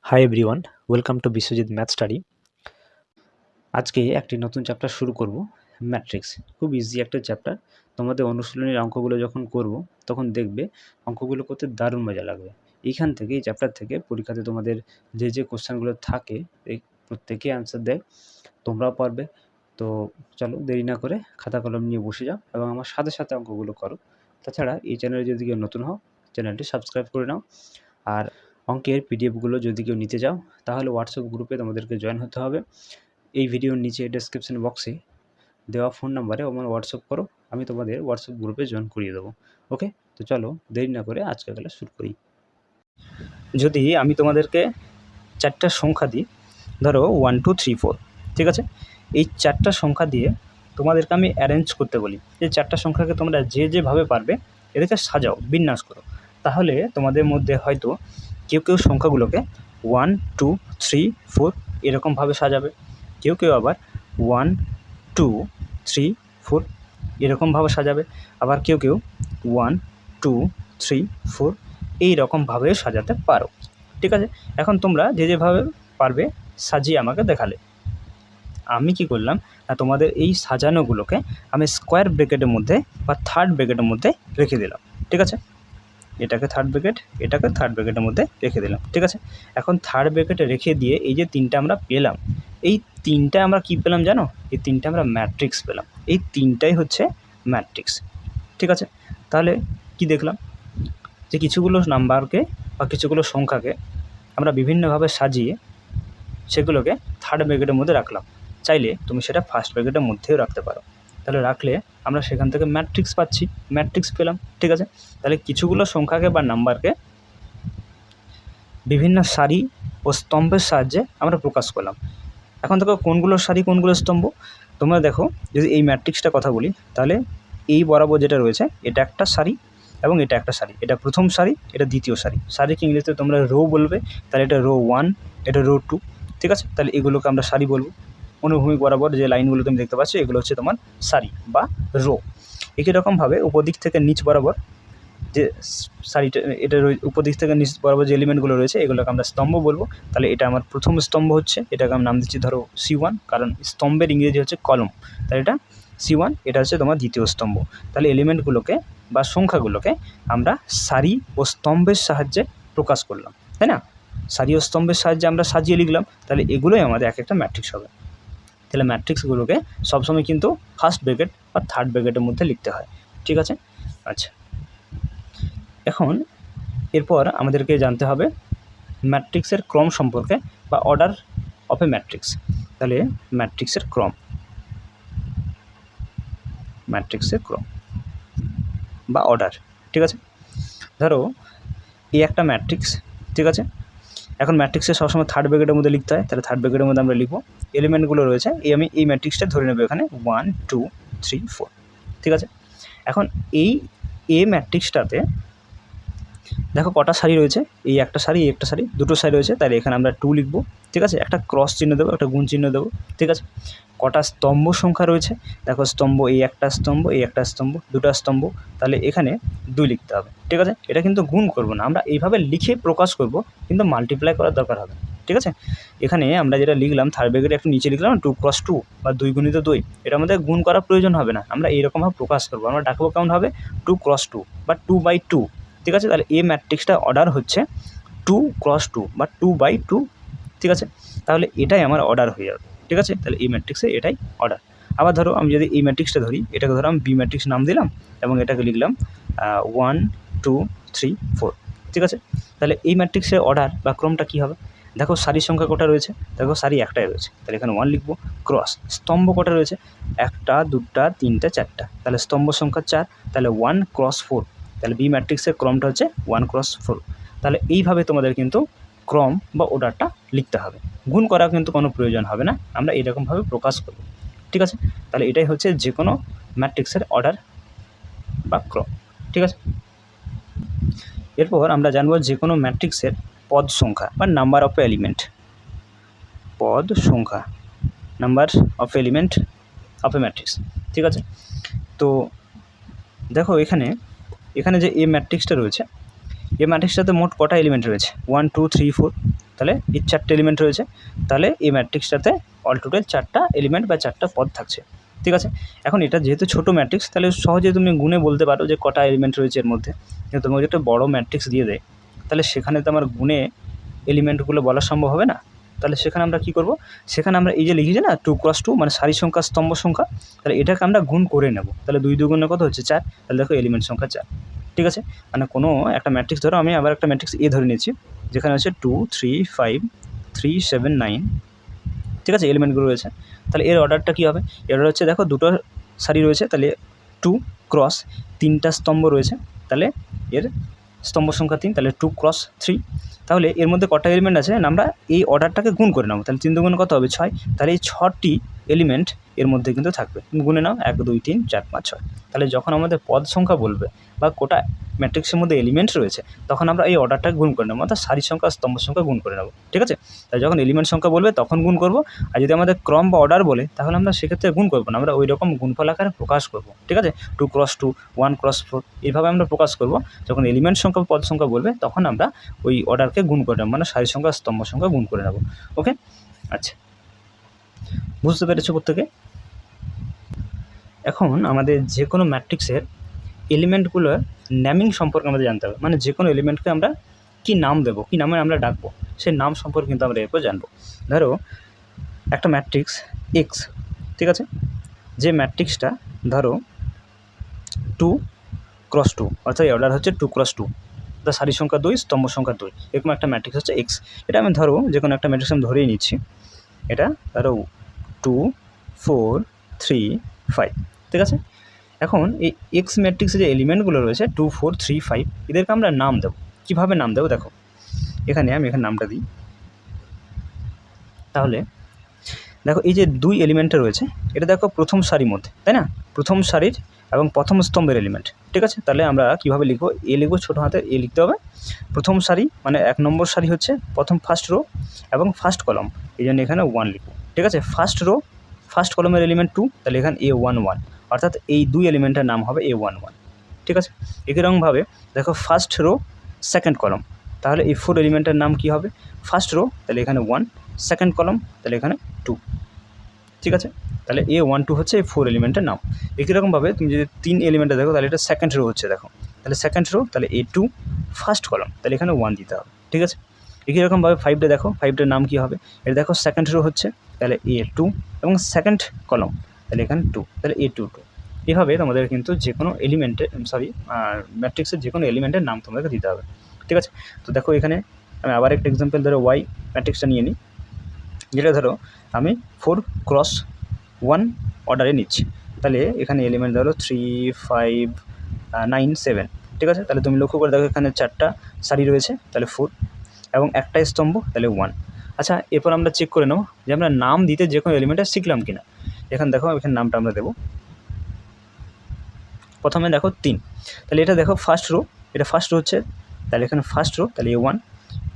Hi everyone, welcome to Biswajit math study. আজকে একটি নতুন চ্যাপ্টার শুরু করব, ম্যাট্রিক্স। খুব ইজি একটা চ্যাপ্টার। তোমাদের অনুশীলনের অঙ্কগুলো যখন করব তখন দেখবে অঙ্কগুলো করতে দারুণ মজা লাগবে। এইখান থেকে, এই চ্যাপ্টার থেকে পরীক্ষাতে তোমাদের যে কোশ্চেনগুলো থাকে এই প্রত্যেকেই অ্যান্সার দেয়, তোমরাও পারবে। তো চলো দেরি না করে খাতা কলম নিয়ে বসে যাও এবং আমার সাথে সাথে অঙ্কগুলো করো। তাছাড়া এই চ্যানেলে যদি কেউ নতুন হও, চ্যানেলটি সাবস্ক্রাইব করে নাও। আর অঙ্কের পিডিএফগুলো যদি কেউ নিতে চাও তাহলে হোয়াটসঅ্যাপ গ্রুপে তোমাদেরকে জয়েন হতে হবে। এই ভিডিওর নিচে ডেসক্রিপশন বক্সে দেওয়া ফোন নাম্বারে আমার হোয়াটসঅ্যাপ করো, আমি তোমাদের হোয়াটসঅ্যাপ গ্রুপে জয়েন করিয়ে দেবো। ওকে, তো চলো দেরি না করে আজকে ক্লাস শুরু করি। যদি আমি তোমাদেরকে চারটা সংখ্যা দিই, ধরো 1 2 3 4, ঠিক আছে? এই চারটা সংখ্যা দিয়ে তোমাদেরকে আমি অ্যারেঞ্জ করতে বলি, এই চারটা সংখ্যাকে তোমরা যেভাবে পারবে এদেরকে সাজাও, বিন্যাস করো। তাহলে তোমাদের মধ্যে হয়তো কেউ সংখ্যাগুলোকে 1 2 3 4 এরকমভাবে সাজাবে, কেউ আবার 1 2 3 4 এরকমভাবে সাজাবে, আবার কেউ 1 2 3 4 এইরকমভাবে সাজাতে পারো। ঠিক আছে, এখন তোমরা যেভাবে পারবে সাজিয়ে আমাকে দেখালে। আমি কি করলাম না, তোমাদের এই সাজানোগুলোকে আমি স্কোয়ার ব্র্যাকেটের মধ্যে বা থার্ড ব্র্যাকেটের মধ্যে রেখে দিলাম। ঠিক আছে, এটাকে থার্ড ব্র্যাকেট, এটাকে থার্ড ব্র্যাকেটের মধ্যে রেখে দিলাম। ঠিক আছে, এখন থার্ড ব্র্যাকেটে রেখে দিয়ে এই যে তিনটা আমরা পেলাম, এই তিনটা আমরা কি পেলাম জানো? এই তিনটা আমরা ম্যাট্রিক্স পেলাম। এই তিনটাই হচ্ছে ম্যাট্রিক্স। ঠিক আছে, তাহলে কি দেখলাম যে কিছুগুলো নাম্বারকে বা কিছুগুলো সংখ্যাকে আমরা বিভিন্নভাবে সাজিয়ে সেগুলোকে থার্ড ব্র্যাকেটের মধ্যে রাখলাম। চাইলে তুমি সেটা ফার্স্ট ব্র্যাকেটের মধ্যেও রাখতে পারো। তাহলে রাখলে আমরা সেখান থেকে ম্যাট্রিক্স পাচ্ছি, ম্যাট্রিক্স পেলাম। ঠিক আছে, তাহলে কিছুগুলো সংখ্যাকে বা নাম্বারকে বিভিন্ন সারি ও স্তম্ভের সাহায্যে আমরা প্রকাশ করলাম। এখন দেখো কোনগুলো সারি কোনগুলো স্তম্ভ। তোমরা দেখো, যদি এই ম্যাট্রিক্সটা কথা বলি তাহলে এই বরাবর যেটা রয়েছে এটা একটা সারি এবং এটা একটা সারি, এটা প্রথম সারি, এটা দ্বিতীয় সারি। সারিকে ইংরেজিতে তোমরা রো বলবে, তাহলে এটা রো 1, এটা রো 2। ঠিক আছে, তাহলে এগুলোকে আমরা সারি বলবো। অনুভূমিক বরাবর যে লাইনগুলো তুমি দেখতে পাচ্ছ এগুলো হচ্ছে তোমার সারি বা রো। একই রকমভাবে উপর দিক থেকে নিচ বরাবর যে সারিটা, এটা উপর দিক থেকে নিচ বরাবর যে এলিমেন্টগুলো রয়েছে এগুলোকে আমরা স্তম্ভ বলবো। তাহলে এটা আমার প্রথম স্তম্ভ হচ্ছে, এটাকে আমি নাম দিচ্ছি ধরো C1, কারণ স্তম্ভের ইংরেজি হচ্ছে কলম। তাহলে এটা C1, এটা হচ্ছে তোমার দ্বিতীয় স্তম্ভ। তাহলে এলিমেন্টগুলোকে বা সংখ্যাগুলোকে আমরা সারি ও স্তম্ভের সাহায্যে প্রকাশ করলাম, তাই না? সারি ও স্তম্ভের সাহায্যে আমরা সাজিয়ে লিখলাম, তাহলে এগুলোই আমাদের এক একটা ম্যাট্রিক্স হবে। তাহলে ম্যাট্রিক্সগুলোকে সবসময় কিন্তু ফার্স্ট ব্র্যাকেট বা থার্ড ব্র্যাকেটের মধ্যে লিখতে হয়। ঠিক আছে, আচ্ছা। এখন এরপর আমাদেরকে জানতে হবে ম্যাট্রিক্সের ক্রম সম্পর্কে বা অর্ডার অফ এ ম্যাট্রিক্স। তাহলে ম্যাট্রিক্সের ক্রম বা অর্ডার। ঠিক আছে, ধরো এই একটা ম্যাট্রিক্স। ঠিক আছে, এখন ম্যাট্রিক্সে সবসময় থার্ড ব্র্যাকেটের মধ্যে লিখতে হয়, তাহলে থার্ড ব্র্যাকেটের মধ্যে আমরা লিখবো এলিমেন্টগুলো রয়েছে। আমি এই ম্যাট্রিক্সটা ধরে নেবো এখানে 1 2 3 4। ঠিক আছে, এখন এই ম্যাট্রিক্সটাতে দেখো কটা সারি রয়েছে, এই একটা সারি, এই একটা সারি, দুটো সারি রয়েছে, তাহলে এখানে আমরা 2 লিখবো। ঠিক আছে, একটা ক্রস চিহ্ন দেবো, একটা গুণ চিহ্ন দেবো। ঠিক আছে, কটা স্তম্ভ সংখ্যা রয়েছে, দেখো স্তম্ভ, এই একটা স্তম্ভ, এই একটা স্তম্ভ, দুটো স্তম্ভ, তাহলে এখানে 2 লিখতে হবে। ঠিক আছে, এটা কিন্তু গুণ করব না, আমরা এইভাবে লিখে প্রকাশ করব, কিন্তু মাল্টিপ্লাই করার দরকার হবে। ঠিক আছে, এখানে আমরা যেটা লিখলাম থার্ড ব্র্যাকেটে একটু নিচে লিখলাম 2 × 2 বা 2 × 2, এটা আমাদের গুণ করার প্রয়োজন হবে না, আমরা এইরকমভাবে প্রকাশ করবো। আমরা ডাকবো কেমন হবে, 2 × 2 বা 2/2। ঠিক আছে, তাহলে এই ম্যাট্রিক্সটা অর্ডার হচ্ছে 2 × 2 বা 2/2। ঠিক আছে, তাহলে এটাই আমার অর্ডার হয়ে যাবে। ঠিক আছে, তাহলে এই ম্যাট্রিক্সে এটাই অর্ডার। আবার ধরো আমি যদি এই ম্যাট্রিক্সটা ধরি, এটাকে ধরো আমি বি ম্যাট্রিক্স নাম দিলাম এবং এটাকে লিখলাম 1 2 3 4। ঠিক আছে, তাহলে এই ম্যাট্রিক্সের অর্ডার বা ক্রমটা কী হবে, দেখো সারির সংখ্যা কটা রয়েছে, দেখো সারি একটাই রয়েছে, তাহলে এখানে 1 লিখবো। ক্রস স্তম্ভ কটা রয়েছে, 1টা 2টা 3টা 4টা, তাহলে স্তম্ভ সংখ্যা 4, তাহলে 1 × 4। তাহলে বি ম্যাট্রিক্সের ক্রমটা হচ্ছে 1 × 4। তাহলে এইভাবে তোমাদের কিন্তু ক্রম বা অর্ডারটা লিখতে হবে, গুণ করা কিন্তু কোনো প্রয়োজন হবে না, আমরা এরকমভাবে প্রকাশ করব। ঠিক আছে, তাহলে এটাই হচ্ছে যে কোনো ম্যাট্রিক্সের অর্ডার বা ক্রম। ঠিক আছে, এরপর আমরা জানবো যে কোনো ম্যাট্রিক্সের পদ সংখ্যা বা নাম্বার অফ এলিমেন্ট। পদ সংখ্যা, number of element of A matrix. ঠিক আছে, তো দেখো এখানে যে এই ম্যাট্রিক্সটা রয়েছে, এই ম্যাট্রিক্সটাতে মোট কটা এলিমেন্ট রয়েছে, 1 2 3 4। তাহলে এই 4টে এলিমেন্ট রয়েছে, তাহলে এই ম্যাট্রিক্সটাতে অল টোটাল 4টা এলিমেন্ট বা 4টা পদ থাকছে। ঠিক আছে, এখন এটা যেহেতু ছোটো ম্যাট্রিক্স, তাহলে সহজে তুমি গুণে বলতে পারো যে কটা এলিমেন্ট রয়েছে এর মধ্যে। কিন্তু তোমাকে যদি একটা বড়ো ম্যাট্রিক্স দিয়ে দেয়, তাহলে সেখানে তো আমার গুণে এলিমেন্টগুলো বলা সম্ভব হবে না। তাহলে সেখানে আমরা কী করব, সেখানে আমরা এই যে লিখেছি না 2x2 মানে সারি সংখ্যা স্তম্ভ সংখ্যা, তাহলে এটাকে আমরা গুণ করে নেব। তাহলে 2 দুগুণে কত হচ্ছে 4, তাহলে দেখো এলিমেন্ট সংখ্যা 4। ঠিক আছে, মানে কোনো একটা ম্যাট্রিক্স ধরো, আমি আবার একটা ম্যাট্রিক্স এ ধরে নিয়েছি, যেখানে হচ্ছে 2 3 5 3 7 9, ঠিক আছে, এলিমেন্টগুলো রয়েছে। তাহলে এর অর্ডারটা কী হবে, এর অর্ডার হচ্ছে দেখো দুটো সারি রয়েছে, তাহলে 2 ক্রস 3টা স্তম্ভ রয়েছে, তাহলে এর স্তম্ভ সংখ্যা 3, তাহলে 2 ক্রস 3। তাহলে এর মধ্যে কটা এলিমেন্ট আছে না, আমরা এই অর্ডারটাকে গুণ করে নেব। তাহলে 3 দুগুণে কত হবে 6, তাহলে এই 6টি এলিমেন্ট এর মধ্যে কিন্তু থাকবে। গুণে নাও 1 2 3 4 5 6। তাহলে যখন আমাদের পদ সংখ্যা বলবে বা কোটা ম্যাট্রিক্সের মধ্যে এলিমেন্ট রয়েছে, তখন আমরা এই অর্ডারটাকে গুণ করে নেব, অর্থাৎ সারি সংখ্যা স্তম্ভ সংখ্যা গুণ করে নেব। ঠিক আছে, তাই যখন এলিমেন্ট সংখ্যা বলবে তখন গুণ করব, আর যদি আমাদের ক্রম বা অর্ডার বলে তাহলে আমরা সেক্ষেত্রে গুণ করবো না, আমরা ওই রকম গুণফল আকারে প্রকাশ করব। ঠিক আছে, 2 ক্রস 2 1 ক্রস 4 এইভাবে আমরা প্রকাশ করব। যখন এলিমেন্ট সংখ্যা পদ সংখ্যা বলবে তখন আমরা ওই অর্ডারকে গুণ করে নেব, মানে সারি সংখ্যা স্তম্ভ সংখ্যা গুণ করে নেব। ওকে, আচ্ছা, বুঝতে পেরেছো প্রত্যেকে? এখন আমাদের যে কোনো ম্যাট্রিক্সের এলিমেন্টগুলোর নেমিং সম্পর্কে আমাদের জানতে হবে, মানে যে কোনো এলিমেন্টকে আমরা কী নাম দেবো, কী নামে আমরা ডাকবো, সেই নাম সম্পর্কে কিন্তু আমরা এরপর জানবো। ধরো একটা ম্যাট্রিক্স এক্স, ঠিক আছে, যে ম্যাট্রিক্সটা ধরো 2 ক্রস 2, অর্থাৎ অর্ডার হচ্ছে 2 ক্রস 2, তা সারি সংখ্যা 2 স্তম্ভ সংখ্যা 2, এরকম একটা ম্যাট্রিক্স হচ্ছে এক্স। এটা আমি ধরো যে কোনো একটা ম্যাট্রিক্স আমি ধরেই নিচ্ছি, এটা ধরো 2 4 3 5, ঠিক আছে। এখন এই এক্স ম্যাট্রিক্সে যে এলিমেন্টগুলো রয়েছে 2 4 3 5, এদেরকে আমরা নাম দেবো। কীভাবে নাম দেবো দেখো, এখানে আমি এখানে নামটা দিই। তাহলে দেখো এই যে 2 এলিমেন্টটা রয়েছে, এটা দেখো প্রথম সারির মধ্যে, তাই না, প্রথম সারির এবং প্রথম স্তম্ভের এলিমেন্ট। ঠিক আছে, তাহলে আমরা কীভাবে লিখবো, এ লিখবো, ছোটো হাতে এ লিখতে হবে। প্রথম সারি মানে 1 নম্বর সারি হচ্ছে প্রথম ফার্স্ট রো এবং ফার্স্ট কলম, এই জন্য এখানে 1 লিখবো। ঠিক আছে, ফার্স্ট রো ফার্স্ট কলমের এলিমেন্ট 2, তাহলে এখানে A11, অর্থাৎ এই 2 এলিমেন্টের নাম হবে A11। ঠিক আছে, একইরকমভাবে দেখো ফার্স্ট রো সেকেন্ড কলম, তাহলে এই 4 এলিমেন্টের নাম কী হবে, ফার্স্ট রো তাহলে এখানে 1, সেকেন্ড কলম তাহলে এখানে 2। ঠিক আছে, তাহলে A12 হচ্ছে এই 4 এলিমেন্টের নাম। একই রকমভাবে তুমি যদি 3 এলিমেন্টে দেখো, তাহলে এটা সেকেন্ড রো হচ্ছে, দেখো তাহলে সেকেন্ড রো তাহলে A2, ফার্স্ট কলম তাহলে এখানে 1 দিতে হবে। ঠিক আছে, একই রকমভাবে 5টে দেখো, 5টার নাম কী হবে, এটা দেখো সেকেন্ড রো হচ্ছে, তাহলে A2 এবং সেকেন্ড কলম তাহলে এখানে 2, তাহলে A22। এভাবে তোমাদের কিন্তু যে কোনো এলিমেন্টের ম্যাট্রিক্সের যে কোনো এলিমেন্টের নাম তোমাদেরকে দিতে হবে। ঠিক আছে, তো দেখো এখানে আমি আবার একটা এক্সাম্পল ধরো ওয়াই ম্যাট্রিক্সটা নিয়ে নিই, যেটা ধরো আমি 4 ক্রস 1 অর্ডারে নিচ্ছি। তাহলে এখানে এলিমেন্ট ধরো 3 5 9 7। ঠিক আছে, তাহলে তুমি লক্ষ্য করে দেখো এখানে 4টা সারি রয়েছে, তাহলে 4 এবং একটা স্তম্ভ তাহলে 1। আচ্ছা, এরপর আমরা চেক করে নেব যে আমরা নাম দিতে যে কোনো এলিমেন্টে শিখলাম কিনা। এখানে দেখো এখানে নামটা আমরা দেবো, প্রথমে দেখো 3, তাহলে এটা দেখো ফার্স্ট রো, এটা ফার্স্ট রো হচ্ছে, তাহলে এখানে ফার্স্ট রো তাহলে A1,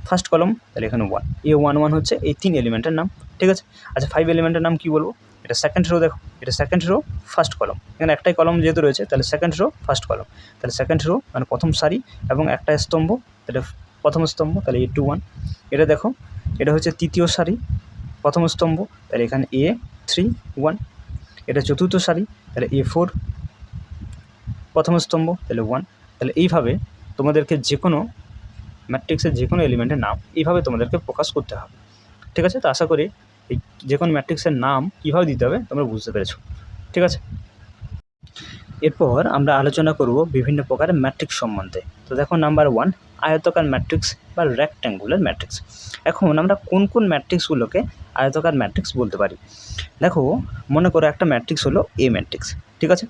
ফার্স্ট কলম তাহলে এখানে 1, A11 হচ্ছে এই 3 এলিমেন্টের নাম। ঠিক আছে, আচ্ছা 5 এলিমেন্টের নাম কী বলবো, এটা সেকেন্ড রো, দেখো এটা সেকেন্ড রো ফার্স্ট কলম, এখানে একটাই কলম যেহেতু রয়েছে তাহলে সেকেন্ড রো ফার্স্ট কলম, তাহলে সেকেন্ড রো মানে প্রথম সারি এবং একটা স্তম্ভ তাহলে প্রথম স্তম্ভ তাহলে A21। এটা দেখো এটা হচ্ছে তৃতীয় সারি প্রথম স্তম্ভ, তাহলে এখানে A31। এটা চতুর্থ সারি তাহলে A4 প্রথম স্তম্ভ তাহলে 1। তাহলে এইভাবে তোমাদেরকে যে কোনো ম্যাট্রিক্সের যে কোনো এলিমেন্টের নাম এইভাবে তোমাদেরকে প্রকাশ করতে হবে। ঠিক আছে, তো আশা করি এই যে কোনো ম্যাট্রিক্সের নাম কীভাবে দিতে হবে তোমরা বুঝতে পেরেছো। ঠিক আছে, এরপর আমরা আলোচনা করব বিভিন্ন প্রকারের ম্যাট্রিক্স সম্বন্ধে। তো দেখো নাম্বার 1, আয়তাকার ম্যাট্রিক্স বা রেক্ট্যাঙ্গুলার ম্যাট্রিক্স। এখন আমরা কোন কোন ম্যাট্রিক্সগুলোকে আয়তাকার ম্যাট্রিক্স বলতে পারি। দেখো মনে করো একটা ম্যাট্রিক্স হলো এ ম্যাট্রিক্স। ঠিক আছে,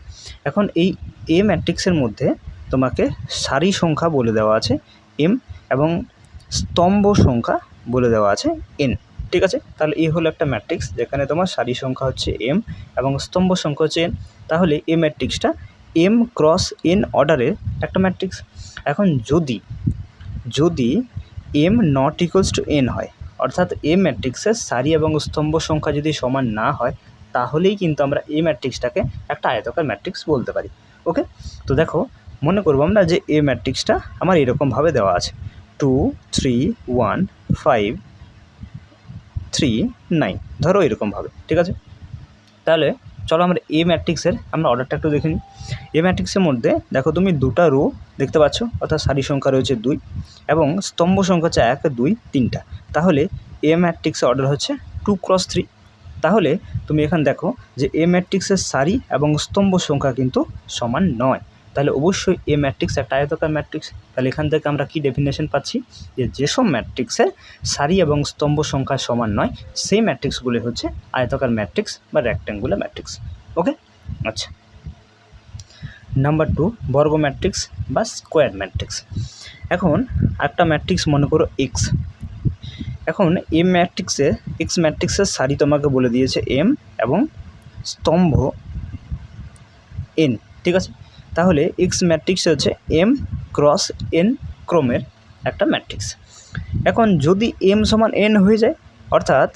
এখন এই এ ম্যাট্রিক্সের মধ্যে তোমাকে সারি সংখ্যা বলে দেওয়া আছে m এবং স্তম্ভ সংখ্যা বলে দেওয়া আছে n। ঠিক আছে, তাহলে এই হলো একটা ম্যাট্রিক্স যেখানে তোমার সারি সংখ্যা হচ্ছে m এবং স্তম্ভ সংখ্যা হচ্ছে n। তাহলে এই ম্যাট্রিক্সটা m ক্রস n অর্ডারের একটা ম্যাট্রিক্স। এখন যদি m not equals two n হয়, অর্থাৎ এ ম্যাট্রিক্সের সারি এবং স্তম্ভ সংখ্যা যদি সমান না হয়, তাহলেই কিন্তু আমরা এই ম্যাট্রিক্সটাকে একটা আয়তাকার ম্যাট্রিক্স বলতে পারি। ওকে, তো দেখো মনে করবো আমরা যে এ ম্যাট্রিক্সটা আমার এরকমভাবে দেওয়া আছে 2 3 1 5 3 9, ধরো এরকমভাবে, ঠিক আছে। তাহলে চলো আমরা এ ম্যাট্রিক্সের আমরা অর্ডারটা একটু দেখে নিই। এ ম্যাট্রিক্সের মধ্যে দেখো তুমি দুটো রো দেখতে পাচ্ছ, অর্থাৎ সারি সংখ্যা রয়েছে 2 এবং স্তম্ভ সংখ্যা হচ্ছে 1 2 3টা। তাহলে এ ম্যাট্রিক্সের অর্ডার হচ্ছে 2 × 3। তাহলে তুমি এখানে দেখো যে এ ম্যাট্রিক্সের সারি এবং স্তম্ভ সংখ্যা কিন্তু সমান নয়। তাহলে অবশ্যই এ ম্যাট্রিক্স একটা আয়তাকার ম্যাট্রিক্স। তাহলে এখান থেকে আমরা কি ডেফিনেশন পাচ্ছি, যে যেসব ম্যাট্রিক্সের সারি এবং স্তম্ভ সংখ্যা সমান নয় সেই ম্যাট্রিক্সগুলি হচ্ছে আয়তাকার ম্যাট্রিক্স বা রেক্ট্যাঙ্গুলার ম্যাট্রিক্স। ওকে, আচ্ছা। নাম্বার 2, বর্গ ম্যাট্রিক্স বা স্কোয়ার ম্যাট্রিক্স। এখন একটা ম্যাট্রিক্স মনে করো এক্স। এখন এম ম্যাট্রিক্সে এক্স ম্যাট্রিক্সের সারি তোমাকে বলে দিয়েছে এম এবং স্তম্ভ এন, ঠিক আছে। তাহলে এক্স ম্যাট্রিক্স হচ্ছে এম × এন ক্রমের একটা ম্যাট্রিক্স। এখন যদি এম সমান এন হয়ে যায়, অর্থাৎ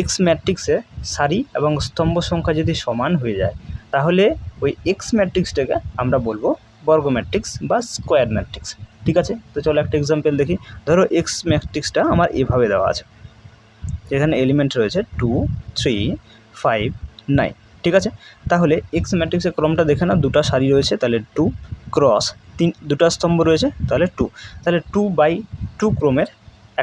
এক্স ম্যাট্রিক্সে সারি এবং স্তম্ভ সংখ্যা যদি সমান হয়ে যায়, তাহলে ওই এক্স ম্যাট্রিক্সটাকে আমরা বলবো বর্গ ম্যাট্রিক্স বা স্কোয়ার ম্যাট্রিক্স, ঠিক আছে। তো চলো একটা এক্সাম্পল দেখি। ধরো এক্স ম্যাট্রিক্সটা আমার এভাবে দেওয়া আছে, এখানে এলিমেন্ট রয়েছে 2 3 5 9, ঠিক আছে। তাহলে এক্স ম্যাট্রিক্সের ক্রমটা দেখে না, দুটো সারি রয়েছে তাহলে 2 × 3, দুটো স্তম্ভ রয়েছে তাহলে 2, তাহলে 2/2 ক্রমের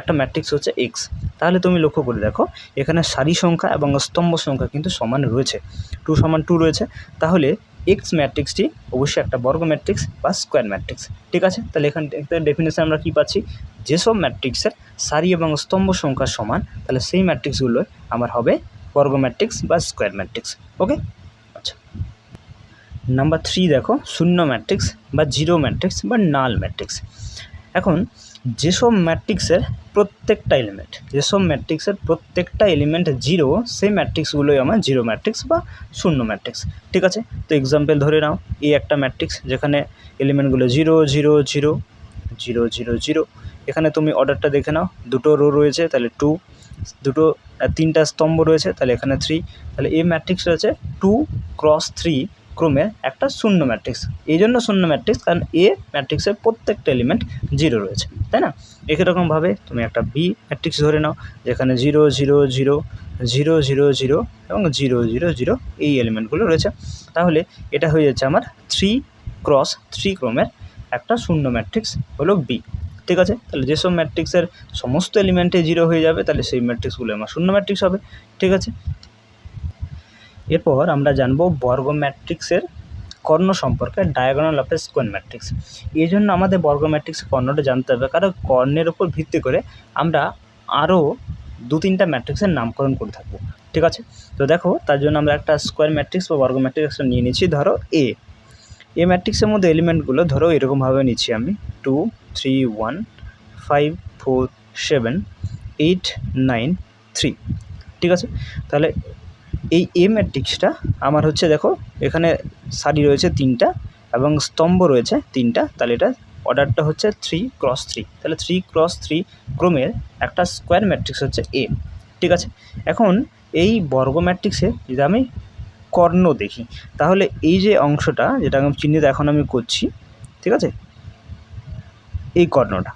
একটা ম্যাট্রিক্স হচ্ছে এক্স। তাহলে তুমি লক্ষ্য করে দেখো এখানে সারি সংখ্যা এবং স্তম্ভ সংখ্যা কিন্তু সমান রয়েছে, 2 সমান 2 রয়েছে। তাহলে এক্স ম্যাট্রিক্সটি অবশ্যই একটা বর্গ ম্যাট্রিক্স বা স্কোয়ার ম্যাট্রিক্স, ঠিক আছে। তাহলে এখান থেকে ডেফিনেশন আমরা কী পাচ্ছি, যেসব ম্যাট্রিক্সের সারি এবং স্তম্ভ সংখ্যা সমান তাহলে সেই ম্যাট্রিক্সগুলো আমার হবে বর্গ ম্যাট্রিক্স বা স্কোয়ার ম্যাট্রিক্স। ওকে, আচ্ছা। নাম্বার 3 দেখো শূন্য ম্যাট্রিক্স বা জিরো ম্যাট্রিক্স বা নাল ম্যাট্রিক্স। এখন যেসব ম্যাট্রিক্সের প্রত্যেকটা এলিমেন্ট জিরো, সেই ম্যাট্রিক্সগুলোই আমার জিরো ম্যাট্রিক্স বা শূন্য ম্যাট্রিক্স, ঠিক আছে। তো এক্সাম্পল ধরে নাও, এই একটা ম্যাট্রিক্স যেখানে এলিমেন্টগুলো 0 0 0 0 0 0। এখানে তুমি অর্ডারটা দেখে নাও, দুটো রো রয়েছে তাহলে 2, দুটো 3টা স্তম্ভ রয়েছে তাহলে এখানে 3। তাহলে এই ম্যাট্রিক্স রয়েছে 2 × 3 ক্রমের একটা শূন্য ম্যাট্রিক্স। এই জন্য শূন্য ম্যাট্রিক্স কারণ এ ম্যাট্রিক্সের প্রত্যেকটা এলিমেন্ট জিরো রয়েছে, তাই না। একইরকমভাবে তুমি একটা বি ম্যাট্রিক্স ধরে নাও, যেখানে 0 0 0 0 0 0 এবং 0 0 0 এই এলিমেন্টগুলো রয়েছে। তাহলে এটা হয়ে যাচ্ছে আমার 3 × 3 ক্রমের একটা শূন্য ম্যাট্রিক্স হলো বি, ঠিক আছে। তাহলে যেসব ম্যাট্রিক্সের সমস্ত এলিমেন্টে জিরো হয়ে যাবে তাহলে সেই ম্যাট্রিক্সগুলো আমার শূন্য ম্যাট্রিক্স হবে, ঠিক আছে। এরপর আমরা জানবো বর্গ ম্যাট্রিক্সের কর্ণ সম্পর্কে, diagonal of A square matrix. এই জন্য আমাদের বর্গ ম্যাট্রিক্সের কর্ণটা জানতে হবে, কারণ কর্ণের উপর ভিত্তি করে আমরা আরও 2-3টা ম্যাট্রিক্সের নামকরণ করে থাকবো, ঠিক আছে। তো দেখো তার জন্য আমরা একটা স্কোয়ার ম্যাট্রিক্স বা বর্গ ম্যাট্রিক্সটা নিয়ে নিচ্ছি। ধরো এ ম্যাট্রিক্সের মধ্যে এলিমেন্টগুলো ধরো এরকমভাবে নিচ্ছি আমি 2 3 1 5 4 7 8 9 3, ঠিক আছে। তাহলে এই এ ম্যাট্রিক্সটা আমার হচ্ছে দেখো এখানে সারি রয়েছে 3টা এবং স্তম্ভ রয়েছে 3টা, তাহলে এটা অর্ডারটা হচ্ছে 3 × 3। তাহলে 3 × 3 ক্রমের একটা স্কোয়ার ম্যাট্রিক্স হচ্ছে এ, ঠিক আছে। এখন এই বর্গ ম্যাট্রিক্সে যদি আমি কর্ণ দেখি, তাহলে এই যে অংশটা যেটা আমি চিহ্নিত এখন আমি করছি, ঠিক আছে, এই কর্ণটা,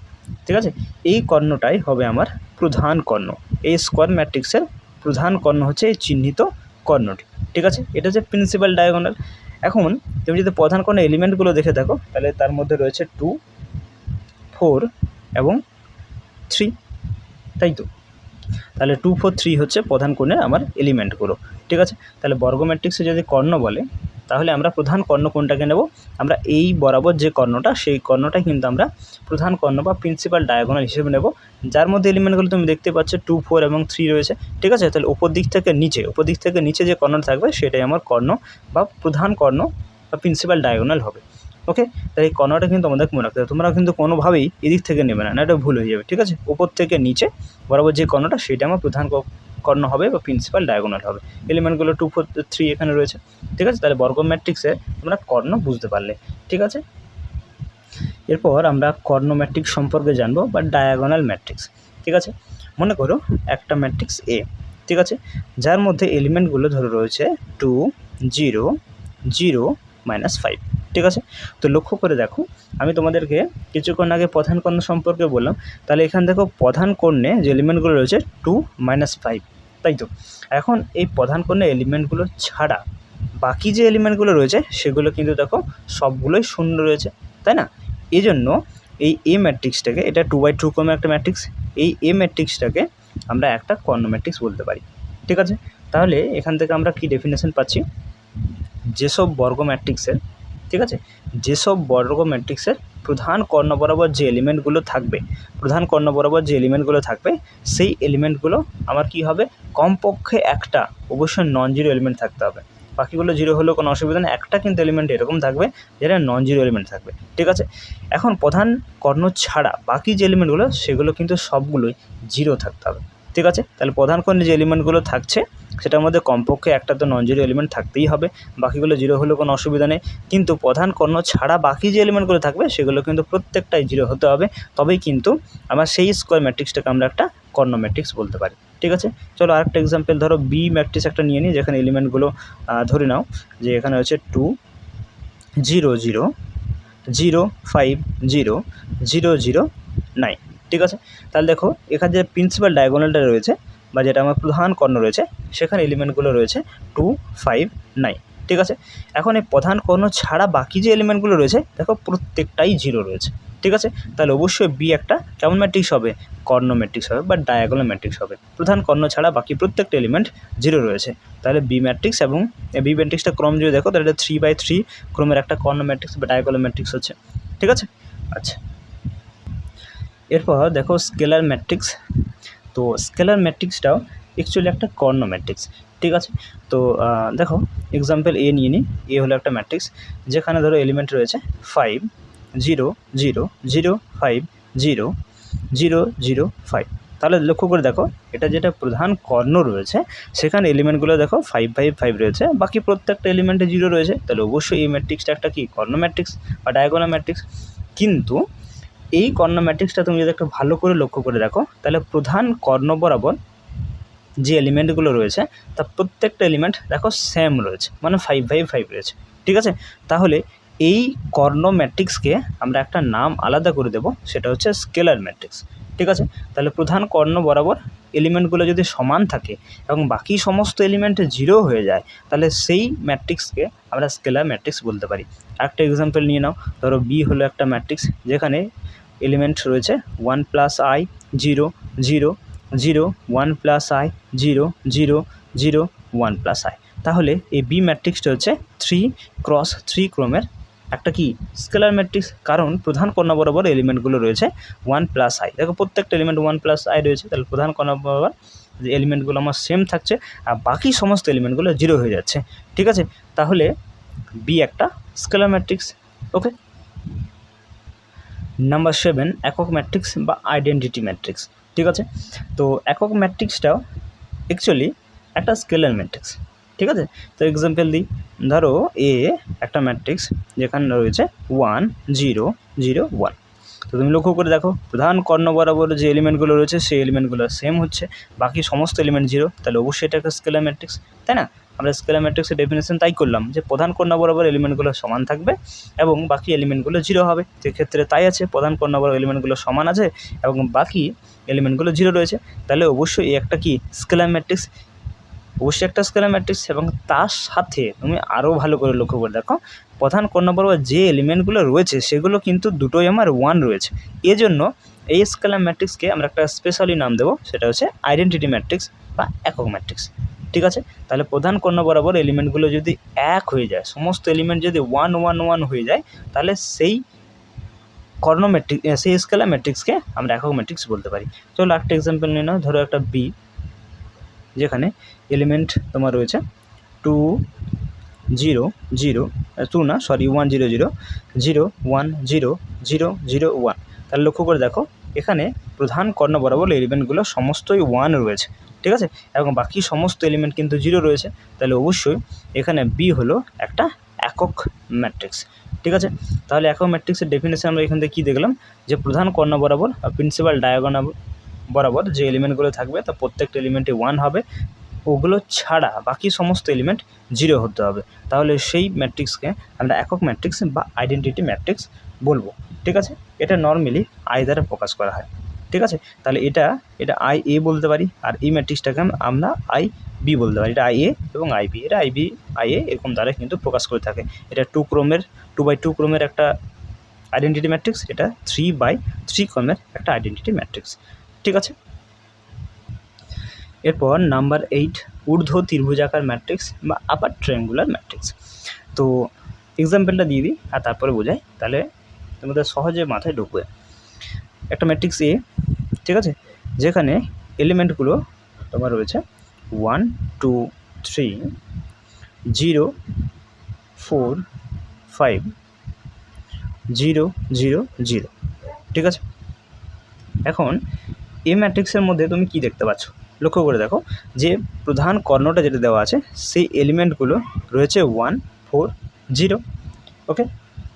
ঠিক আছে, এই কর্ণটাই হবে আমার প্রধান কর্ণ। এই স্কোয়ার ম্যাট্রিক্সের প্রধান কর্ণ হচ্ছে এই চিহ্নিত কর্ণটি, ঠিক আছে। এটা হচ্ছে প্রিন্সিপাল ডায়াগোনাল। এখন তুমি যদি প্রধান কর্ণের এলিমেন্টগুলো দেখে থাকো তাহলে তার মধ্যে রয়েছে 2 4 এবং 3, তাই তো। তাহলে 2 4 3 হচ্ছে প্রধান কর্ণের আমার এলিমেন্টগুলো, ঠিক আছে। তাহলে বর্গ ম্যাট্রিক্সে যদি কর্ণ বলে তাহলে আমরা প্রধান কর্ণ কোনটাকে নেব, আমরা এই বরাবর যে কর্ণটা সেই কর্ণটাই কিন্তু আমরা প্রধান কর্ণ বা প্রিন্সিপাল ডায়াগোনাল হিসেবে নেব, যার মধ্যে এলিমেন্টগুলো তুমি দেখতে পাচ্ছ 2 4 এবং 3 রয়েছে, ঠিক আছে। তাহলে উপর দিক থেকে নিচে যে কর্ণ থাকবে সেটাই আমার কর্ণ বা প্রধান কর্ণ বা প্রিন্সিপাল ডায়াগোনাল হবে। ওকে, তাই এই কর্ণটা কিন্তু আমাদের মনে রাখতে হবে, তোমরা কিন্তু কোনোভাবেই এদিক থেকে নেবে না, এটা ভুল হয়ে যাবে, ঠিক আছে। উপর থেকে নিচে বরাবর যে কর্ণটা সেটা আমার প্রধান কর্ণ হবে বা প্রিন্সিপাল ডায়াগোনাল হবে। এলিমেন্টগুলো 2 4 3 এখানে রয়েছে, ঠিক আছে। তাহলে বর্গ ম্যাট্রিক্সে তোমরা কর্ণ বুঝতে পারলে, ঠিক আছে। এরপর আমরা কর্ণ ম্যাট্রিক্স সম্পর্কে জানবো বা ডায়াগোনাল ম্যাট্রিক্স, ঠিক আছে। মনে করো একটা ম্যাট্রিক্স এ, ঠিক আছে, যার মধ্যে এলিমেন্টগুলো ধরে রয়েছে 2 0 0 -5, ঠিক আছে। তো লক্ষ্য করে দেখো, আমি তোমাদেরকে কিছুক্ষণ আগে প্রধান কর্ণ সম্পর্কে বললাম, তাহলে এখানে দেখো প্রধান কর্ণে যে এলিমেন্টগুলো রয়েছে 2 - 5, তাই তো। এখন এই প্রধান কর্ণের এলিমেন্টগুলো ছাড়া বাকি যে এলিমেন্টগুলো রয়েছে সেগুলো কিন্তু দেখো সবগুলোই শূন্য রয়েছে, তাই না? এই জন্য এই এ ম্যাট্রিক্সটাকে, এটা 2x2 ক্রমের একটা ম্যাট্রিক্স, এই এ ম্যাট্রিক্সটাকে আমরা একটা কর্ণ ম্যাট্রিক্স বলতে পারি। ঠিক আছে, তাহলে এখান থেকে আমরা কি ডেফিনেশন পাচ্ছি, যেসব বর্গ ম্যাট্রিক্সের, ঠিক আছে, যেসব বর্গ ম্যাট্রিক্সের প্রধান কর্ণ বরাবর যে এলিমেন্টগুলো থাকবে, প্রধান কর্ণ বরাবর যে এলিমেন্টগুলো থাকবে সেই এলিমেন্টগুলো আমার কি হবে, কমপক্ষে একটা অবশ্যই নন জিরো এলিমেন্ট থাকতে হবে। বাকিগুলো জিরো হলেও কোনো অসুবিধা নেই, একটা কিন্তু এলিমেন্ট এরকম থাকবে যেটা নন জিরো এলিমেন্ট থাকবে। ঠিক আছে, এখন প্রধান কর্ণ ছাড়া বাকি যে এলিমেন্টগুলো সেগুলো কিন্তু সবগুলোই জিরো থাকতে হবে। ঠিক আছে, তাহলে প্রধান কর্ণে যে এলিমেন্টগুলো থাকছে সেটার মধ্যে কমপক্ষে একটা তো নন জিরো এলিমেন্ট থাকতেই হবে, বাকিগুলো জিরো হলেও কোনো অসুবিধা নেই। কিন্তু প্রধান কর্ণ ছাড়া বাকি যে এলিমেন্টগুলো থাকবে সেগুলো কিন্তু প্রত্যেকটাই জিরো হতে হবে, তবেই কিন্তু আমার সেই স্কোয়ার ম্যাট্রিক্সটাকে আমরা একটা কর্ণ ম্যাট্রিক্স বলতে পারি। ঠিক আছে, চলো আরেকটা এক্সাম্পল ধরো বি ম্যাট্রিক্স একটা নিয়ে নিই, যেখানে এলিমেন্টগুলো ধরে নাও যে এখানে হচ্ছে 2 0 0 0 5 0 0 0 9। ঠিক আছে, তাহলে দেখো এখানে যে প্রিন্সিপাল ডায়াগোনালটা রয়েছে বা যেটা আমার প্রধান কর্ণ রয়েছে সেখানে এলিমেন্টগুলো রয়েছে 2 5 9। ঠিক আছে, এখন এই প্রধান কর্ণ ছাড়া বাকি যে এলিমেন্টগুলো রয়েছে দেখো প্রত্যেকটাই জিরো রয়েছে। ঠিক আছে, তাহলে অবশ্যই বি একটা কেমন ম্যাট্রিক্স হবে, কর্ণ ম্যাট্রিক্স হবে বা ডায়াগোনাল ম্যাট্রিক্স হবে। প্রধান কর্ণ ছাড়া বাকি প্রত্যেকটা এলিমেন্ট জিরো রয়েছে, তাহলে বি ম্যাট্রিক্স। এবং বি ম্যাট্রিক্সটা ক্রম যদি দেখো তাহলে এটা 3/3 ক্রমের একটা কর্ণ ম্যাট্রিক্স বা ডায়াগোনাল ম্যাট্রিক্স হচ্ছে। ঠিক আছে, আচ্ছা এরপর দেখো স্কেলার ম্যাট্রিক্স। তো স্কেলার ম্যাট্রিক্সটাও অ্যাকচুয়ালি একটা কর্ণ ম্যাট্রিক্স। ঠিক আছে, তো দেখো এক্সাম্পল এ নিয়ে নিই। এ হলো একটা ম্যাট্রিক্স যেখানে ধরো এলিমেন্ট রয়েছে 5 0 0 0 5 0 0 0 5। তাহলে লক্ষ্য করে দেখো এটা যেটা প্রধান কর্ণ রয়েছে সেখানে এলিমেন্টগুলো দেখো 5 5 5 রয়েছে, বাকি প্রত্যেকটা এলিমেন্টে জিরো রয়েছে, তাহলে অবশ্যই এই ম্যাট্রিক্সটা একটা কি কর্ণ ম্যাট্রিক্স বা ডায়াগোনাল ম্যাট্রিক্স। কিন্তু এই কর্ণ ম্যাট্রিক্সটা তুমি যদি একটু ভালো করে লক্ষ্য করে দেখো তাহলে প্রধান কর্ণ বরাবর যে এলিমেন্টগুলো রয়েছে তার প্রত্যেকটা এলিমেন্ট দেখো সেম রয়েছে, মানে 5 5 5 রয়েছে। ঠিক আছে, তাহলে এই কর্ণ ম্যাট্রিক্সকে আমরা একটা নাম আলাদা করে দেব, সেটা হচ্ছে স্কেলার ম্যাট্রিক্স। ঠিক আছে, তাহলে প্রধান কর্ণ বরাবর এলিমেন্টগুলো যদি সমান থাকে এবং বাকি সমস্ত এলিমেন্ট জিরো হয়ে যায় তাহলে সেই ম্যাট্রিক্সকে আমরা স্কেলার ম্যাট্রিক্স বলতে পারি। একটা এক্সাম্পল নিয়ে নাও, ধরো বি হলো একটা ম্যাট্রিক্স যেখানে এলিমেন্ট রয়েছে 1 + i 0 0 0 1 + i 0 0 0 1 + i। তাহলে এই বি ম্যাট্রিক্সটা হচ্ছে 3x3 ক্রমের একটা কি স্কেলার ম্যাট্রিক্স, কারণ প্রধান কর্ণ বরাবর এলিমেন্টগুলো রয়েছে 1 + i। দেখো প্রত্যেকটা এলিমেন্ট 1 + i রয়েছে, তাহলে প্রধান কর্ণ বরাবর যে এলিমেন্টগুলো আমার সেম থাকছে আর বাকি সমস্ত এলিমেন্টগুলো জিরো হয়ে যাচ্ছে। ঠিক আছে, তাহলে বি একটা স্কেলার ম্যাট্রিক্স। ওকে, নাম্বার 7 একক ম্যাট্রিক্স বা আইডেন্টিটি ম্যাট্রিক্স। ঠিক আছে, তো একক ম্যাট্রিক্সটাও অ্যাকচুয়ালি একটা স্কেলার ম্যাট্রিক্স। ঠিক আছে, তো এক্সাম্পল দিই, ধরো এ একটা ম্যাট্রিক্স যেখানে রয়েছে 1 0 0 1। তো তুমি লক্ষ্য করে দেখো প্রধান কর্ণ বরাবর যে এলিমেন্টগুলো রয়েছে সেই এলিমেন্টগুলো সেম হচ্ছে, বাকি সমস্ত এলিমেন্ট জিরো, তাহলে অবশ্যই এটা একটা স্কেলার ম্যাট্রিক্স, তাই না? আমরা স্কেলার ম্যাট্রিক্সের ডেফিনেশন তাই করলাম যে প্রধান কর্ণ বরাবর এলিমেন্টগুলো সমান থাকবে এবং বাকি এলিমেন্টগুলো জিরো হবে। সেক্ষেত্রে তাই আছে, প্রধান কর্ণ বরাবর এলিমেন্টগুলো সমান আছে এবং বাকি এলিমেন্টগুলো জিরো রয়েছে, তাহলে অবশ্যই একটা কি স্কেলার ম্যাট্রিক্স, অবশ্যই একটা স্কেলার ম্যাট্রিক্স। এবং তার সাথে তুমি আরও ভালো করে লক্ষ্য করে দেখো প্রধান কর্ণ বরাবর যে এলিমেন্টগুলো রয়েছে সেগুলো কিন্তু দুটোই আমার 1 রয়েছে। এজন্য এই স্কেলার ম্যাট্রিক্সকে আমরা একটা স্পেশালি নাম দেবো, সেটা হচ্ছে আইডেন্টিটি ম্যাট্রিক্স বা একক ম্যাট্রিক্স। ঠিক আছে, তাহলে প্রধান কর্ণ বরাবর এলিমেন্টগুলো যদি এক হয়ে যায়, সমস্ত এলিমেন্ট যদি 1 1 1 হয়ে যায়, তাহলে সেই কর্ণ ম্যাট্রিক্স, সেই স্কেলার ম্যাট্রিক্সকে আমরা একক ম্যাট্রিক্স বলতে পারি। চলো একটা এক্সাম্পল নিয়ে নাও, ধরো একটা বি যেখানে এলিমেন্ট তোমার রয়েছে 2 0 0 2 না সরি 1 0 0 0 1 0 0 0 1। তাহলে লক্ষ্য করে দেখো এখানে প্রধান কর্ণ বরাবর এলিমেন্টগুলো সমস্তই 1 রয়েছে। ঠিক আছে, এবং বাকি সমস্ত এলিমেন্ট কিন্তু জিরো রয়েছে, তাহলে অবশ্যই এখানে বি হলো একটা একক ম্যাট্রিক্স। ঠিক আছে, তাহলে একক ম্যাট্রিক্সের ডেফিনেশন আমরা এখান থেকে কী দেখলাম, যে প্রধান কর্ণ বরাবর প্রিন্সিপাল ডায়াগোনাল বরাবর যে এলিমেন্টগুলো থাকবে তা প্রত্যেকটা এলিমেন্টে 1 হবে, ওগুলো ছাড়া বাকি সমস্ত এলিমেন্ট জিরো হতে হবে, তাহলে সেই ম্যাট্রিক্সকে আমরা একক ম্যাট্রিক্স বা আইডেন্টিটি ম্যাট্রিক্স বলবো। ঠিক আছে, এটা নর্মালি আই দ্বারা প্রকাশ করা হয়। ঠিক আছে। তাহলে এটা আই এ বলতে পারি, আর এই ম্যাট্রিক্সটাকে আমরা আই বি বলতে পারি। এটা আই এ এবং আই বি, এটা আই বি আই এ এরকম দ্বারা কিন্তু প্রকাশ করে থাকে। এটা 2x2 ক্রমের একটা আইডেন্টিটি ম্যাট্রিক্স, এটা 3x3 ক্রমের একটা আইডেন্টিটি ম্যাট্রিক্স। ঠিক আছে। এরপর নাম্বার 8 ঊর্ধ্ব ত্রিভুজাকার ম্যাট্রিক্স বা আপার ট্রায়াঙ্গুলার ম্যাট্রিক্স। তো এক্সাম্পলটা দিয়ে দিই আর তারপরে বোঝাই, তাহলে তোমাদের সহজে মাথায় ঢুকবে। একটা ম্যাট্রিক্স এ, ঠিক আছে, যেখানে এলিমেন্টগুলো তোমার রয়েছে 1 2 3 0 4 5 0 0 0। ঠিক আছে। এখন এই ম্যাট্রিক্সের মধ্যে তুমি কি দেখতে পাচ্ছ, লক্ষ্য করে দেখো যে প্রধান কর্ণটা যেটা দেওয়া আছে সেই এলিমেন্টগুলো রয়েছে 1 4 0। ওকে,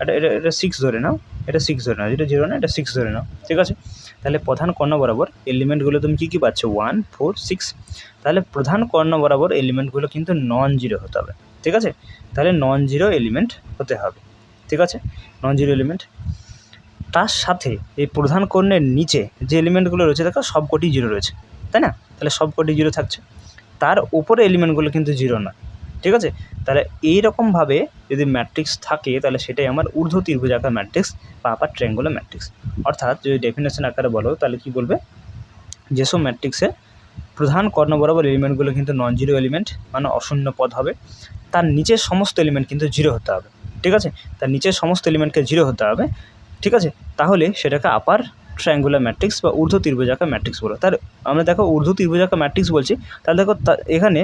এটা 6 ধরে নাও, এটা 6 ধরে নাও, যেটা 0 না এটা 6 ধরে নাও। ঠিক আছে। তাহলে প্রধান কর্ণ বরাবর এলিমেন্টগুলো তুমি কী কী পাচ্ছ, 1 4 6। তাহলে প্রধান কর্ণ বরাবর এলিমেন্টগুলো কিন্তু নন জিরো হতে হবে। ঠিক আছে। তাহলে নন জিরো এলিমেন্ট হতে হবে। ঠিক আছে, নন জিরো এলিমেন্ট। তার সাথে এই প্রধান কর্ণের নিচে যে এলিমেন্টগুলো রয়েছে দেখো সবকটি জিরো রয়েছে, তাই না? তাহলে সবকটি জিরো থাকছে, তার উপরে এলিমেন্টগুলো কিন্তু জিরো না। ঠিক আছে। তাহলে এইরকমভাবে যদি ম্যাট্রিক্স থাকে তাহলে সেটাই আমার ঊর্ধ্ব ত্রিভুজাকার ম্যাট্রিক্স বা আপার ট্রায়াঙ্গুলার ম্যাট্রিক্স। অর্থাৎ যদি ডেফিনেশন আকারে বলো তাহলে কি বলবে, যেসব ম্যাট্রিক্সে প্রধান কর্ণ বরাবর এলিমেন্টগুলো কিন্তু নন জিরো এলিমেন্ট মানে অশূন্য পদ হবে, তার নিচের সমস্ত এলিমেন্ট কিন্তু জিরো হতে হবে। ঠিক আছে, তার নিচের সমস্ত এলিমেন্টকে জিরো হতে হবে। ঠিক আছে, তাহলে সেটাকে আপার ট্রায়াঙ্গুলার ম্যাট্রিক্স বা ঊর্ধ্ব ত্রিভুজাকার ম্যাট্রিক্স বলো। তার আমরা দেখো ঊর্ধ্ব ত্রিভুজাকার ম্যাট্রিক্স বলছি, তাহলে দেখো এখানে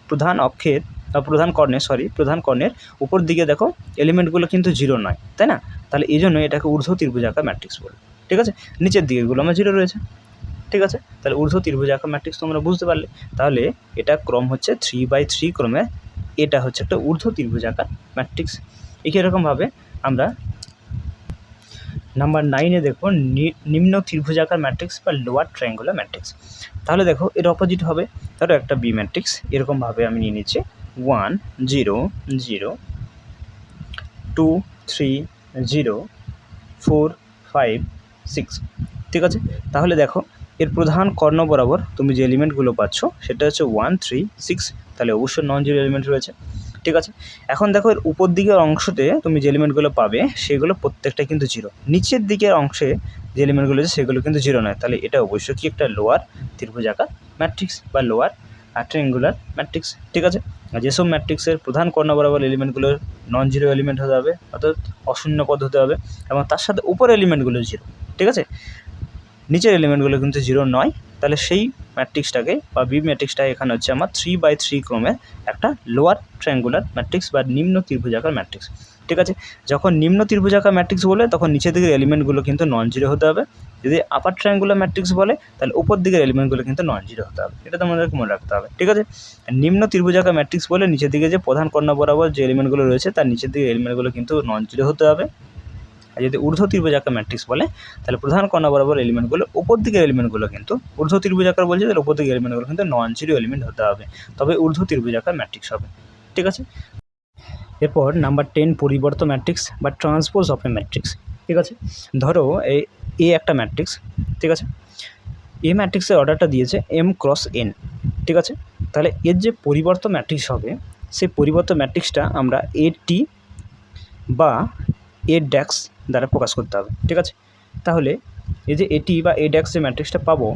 প্রধান অক্ষের বা প্রধান কর্ণের উপর দিকে দেখো এলিমেন্টগুলো কিন্তু জিরো নয়, তাই না? তাহলে এই জন্য এটাকে ঊর্ধ্ব ত্রিভুজাকার ম্যাট্রিক্স বলে। ঠিক আছে, নিচের দিকেগুলো আমার জিরো রয়েছে। ঠিক আছে, তাহলে ঊর্ধ্ব ত্রিভুজাকার ম্যাট্রিক্স তোমরা বুঝতে পারলে। তাহলে এটা ক্রম হচ্ছে 3x3 ক্রমে, এটা হচ্ছে একটা ঊর্ধ্ব ত্রিভুজাকার ম্যাট্রিক্স। এরকমভাবে আমরা নাম্বার 9-এ দেখো নিম্ন ত্রিভুজাকার ম্যাট্রিক্স বা লোয়ার ট্রায়াঙ্গুলার ম্যাট্রিক্স। তাহলে দেখো এর অপোজিট হবে, ধরো একটা বি ম্যাট্রিক্স, এরকমভাবে আমি নিয়ে নিচ্ছি 1 0 0 2 3 0 4 5 6। ঠিক আছে। তাহলে দেখো এর প্রধান কর্ণ বরাবর তুমি যে এলিমেন্টগুলো পাচ্ছ সেটা হচ্ছে 1 3 6, তাহলে অবশ্যই নন জিরো এলিমেন্ট রয়েছে। ঠিক আছে। এখন দেখো এর উপর দিকের অংশতে তুমি যে এলিমেন্টগুলো পাবে সেগুলো প্রত্যেকটা কিন্তু জিরো, নিচের দিকের অংশে যে এলিমেন্টগুলো আছে সেগুলো কিন্তু জিরো নয়। তাহলে এটা অবশ্যই কি একটা লোয়ার ত্রিভুজাকার ম্যাট্রিক্স বা লোয়ার ট্রায়াঙ্গুলার ম্যাট্রিক্স। ঠিক আছে। আর যেসব ম্যাট্রিক্সের প্রধান কর্ণ বরাবর এলিমেন্টগুলো নন জিরো এলিমেন্ট হতে হবে, অর্থাৎ অশূন্য পদ হতে হবে, এবং তার সাথে উপর এলিমেন্টগুলো জিরো। ঠিক আছে, নিচের এলিমেন্টগুলো কিন্তু জিরো নয়, তাহলে সেই ম্যাট্রিক্সটাকে বা বি ম্যাট্রিক্সটা এখানে হচ্ছে আমার 3x3 ক্রমের একটা লোয়ার ট্রায়াঙ্গুলার ম্যাট্রিক্স বা নিম্ন ত্রিভুজাকার ম্যাট্রিক্স। ঠিক আছে। যখন নিম্ন ত্রিভুজাকার ম্যাট্রিক্স বলে তখন নিচের দিকের এলিমেন্টগুলো কিন্তু নন জিরো হতে হবে। যদি আপার ট্রায়াঙ্গুলার ম্যাট্রিক্স বলে তাহলে উপর দিকের এলিমেন্টগুলো কিন্তু নন জিরো হতে হবে। এটা তোমাদেরকে মনে রাখতে হবে। ঠিক আছে। নিম্ন ত্রিভুজাকার ম্যাট্রিক্স বলে নিচের দিকে যে প্রধান কর্ণ বরাবর যে এলিমেন্টগুলো রয়েছে তার নিচের দিকে এলিমেন্টগুলো কিন্তু নন জিরো হতে হবে। আর যদি ঊর্ধ্ব ত্রিভুজাকার ম্যাট্রিক্স বলে তাহলে প্রধান কর্ণ বরাবর এলিমেন্টগুলো উপর দিকের এলিমেন্টগুলো কিন্তু ঊর্ধ্ব ত্রিভুজাকার বলছে, তাহলে উপর দিকের এলিমেন্টগুলো কিন্তু নন জিরো এলিমেন্ট হতে হবে, তবে ঊর্ধ্ব ত্রিভুজাকার ম্যাট্রিক্স হবে। ঠিক আছে। এরপর নাম্বার 10 পরিবর্ত ম্যাট্রিক্স বা ট্রান্সপোজ অফ এ ম্যাট্রিক্স। ঠিক আছে। ধরো এ একটা ম্যাট্রিক্স। ঠিক আছে, এ ম্যাট্রিক্সের অর্ডারটা দিয়েছে m×n। ঠিক আছে। তাহলে এর যে পরিবর্ত ম্যাট্রিক্স হবে সেই পরিবর্ত ম্যাট্রিক্সটা আমরা এটি বা এ ড্যাক্স দ্বারা প্রকাশ করতে হবে। ঠিক আছে। তাহলে এই যে এটি বা এ ড্যাক্স যে ম্যাট্রিক্সটা পাবো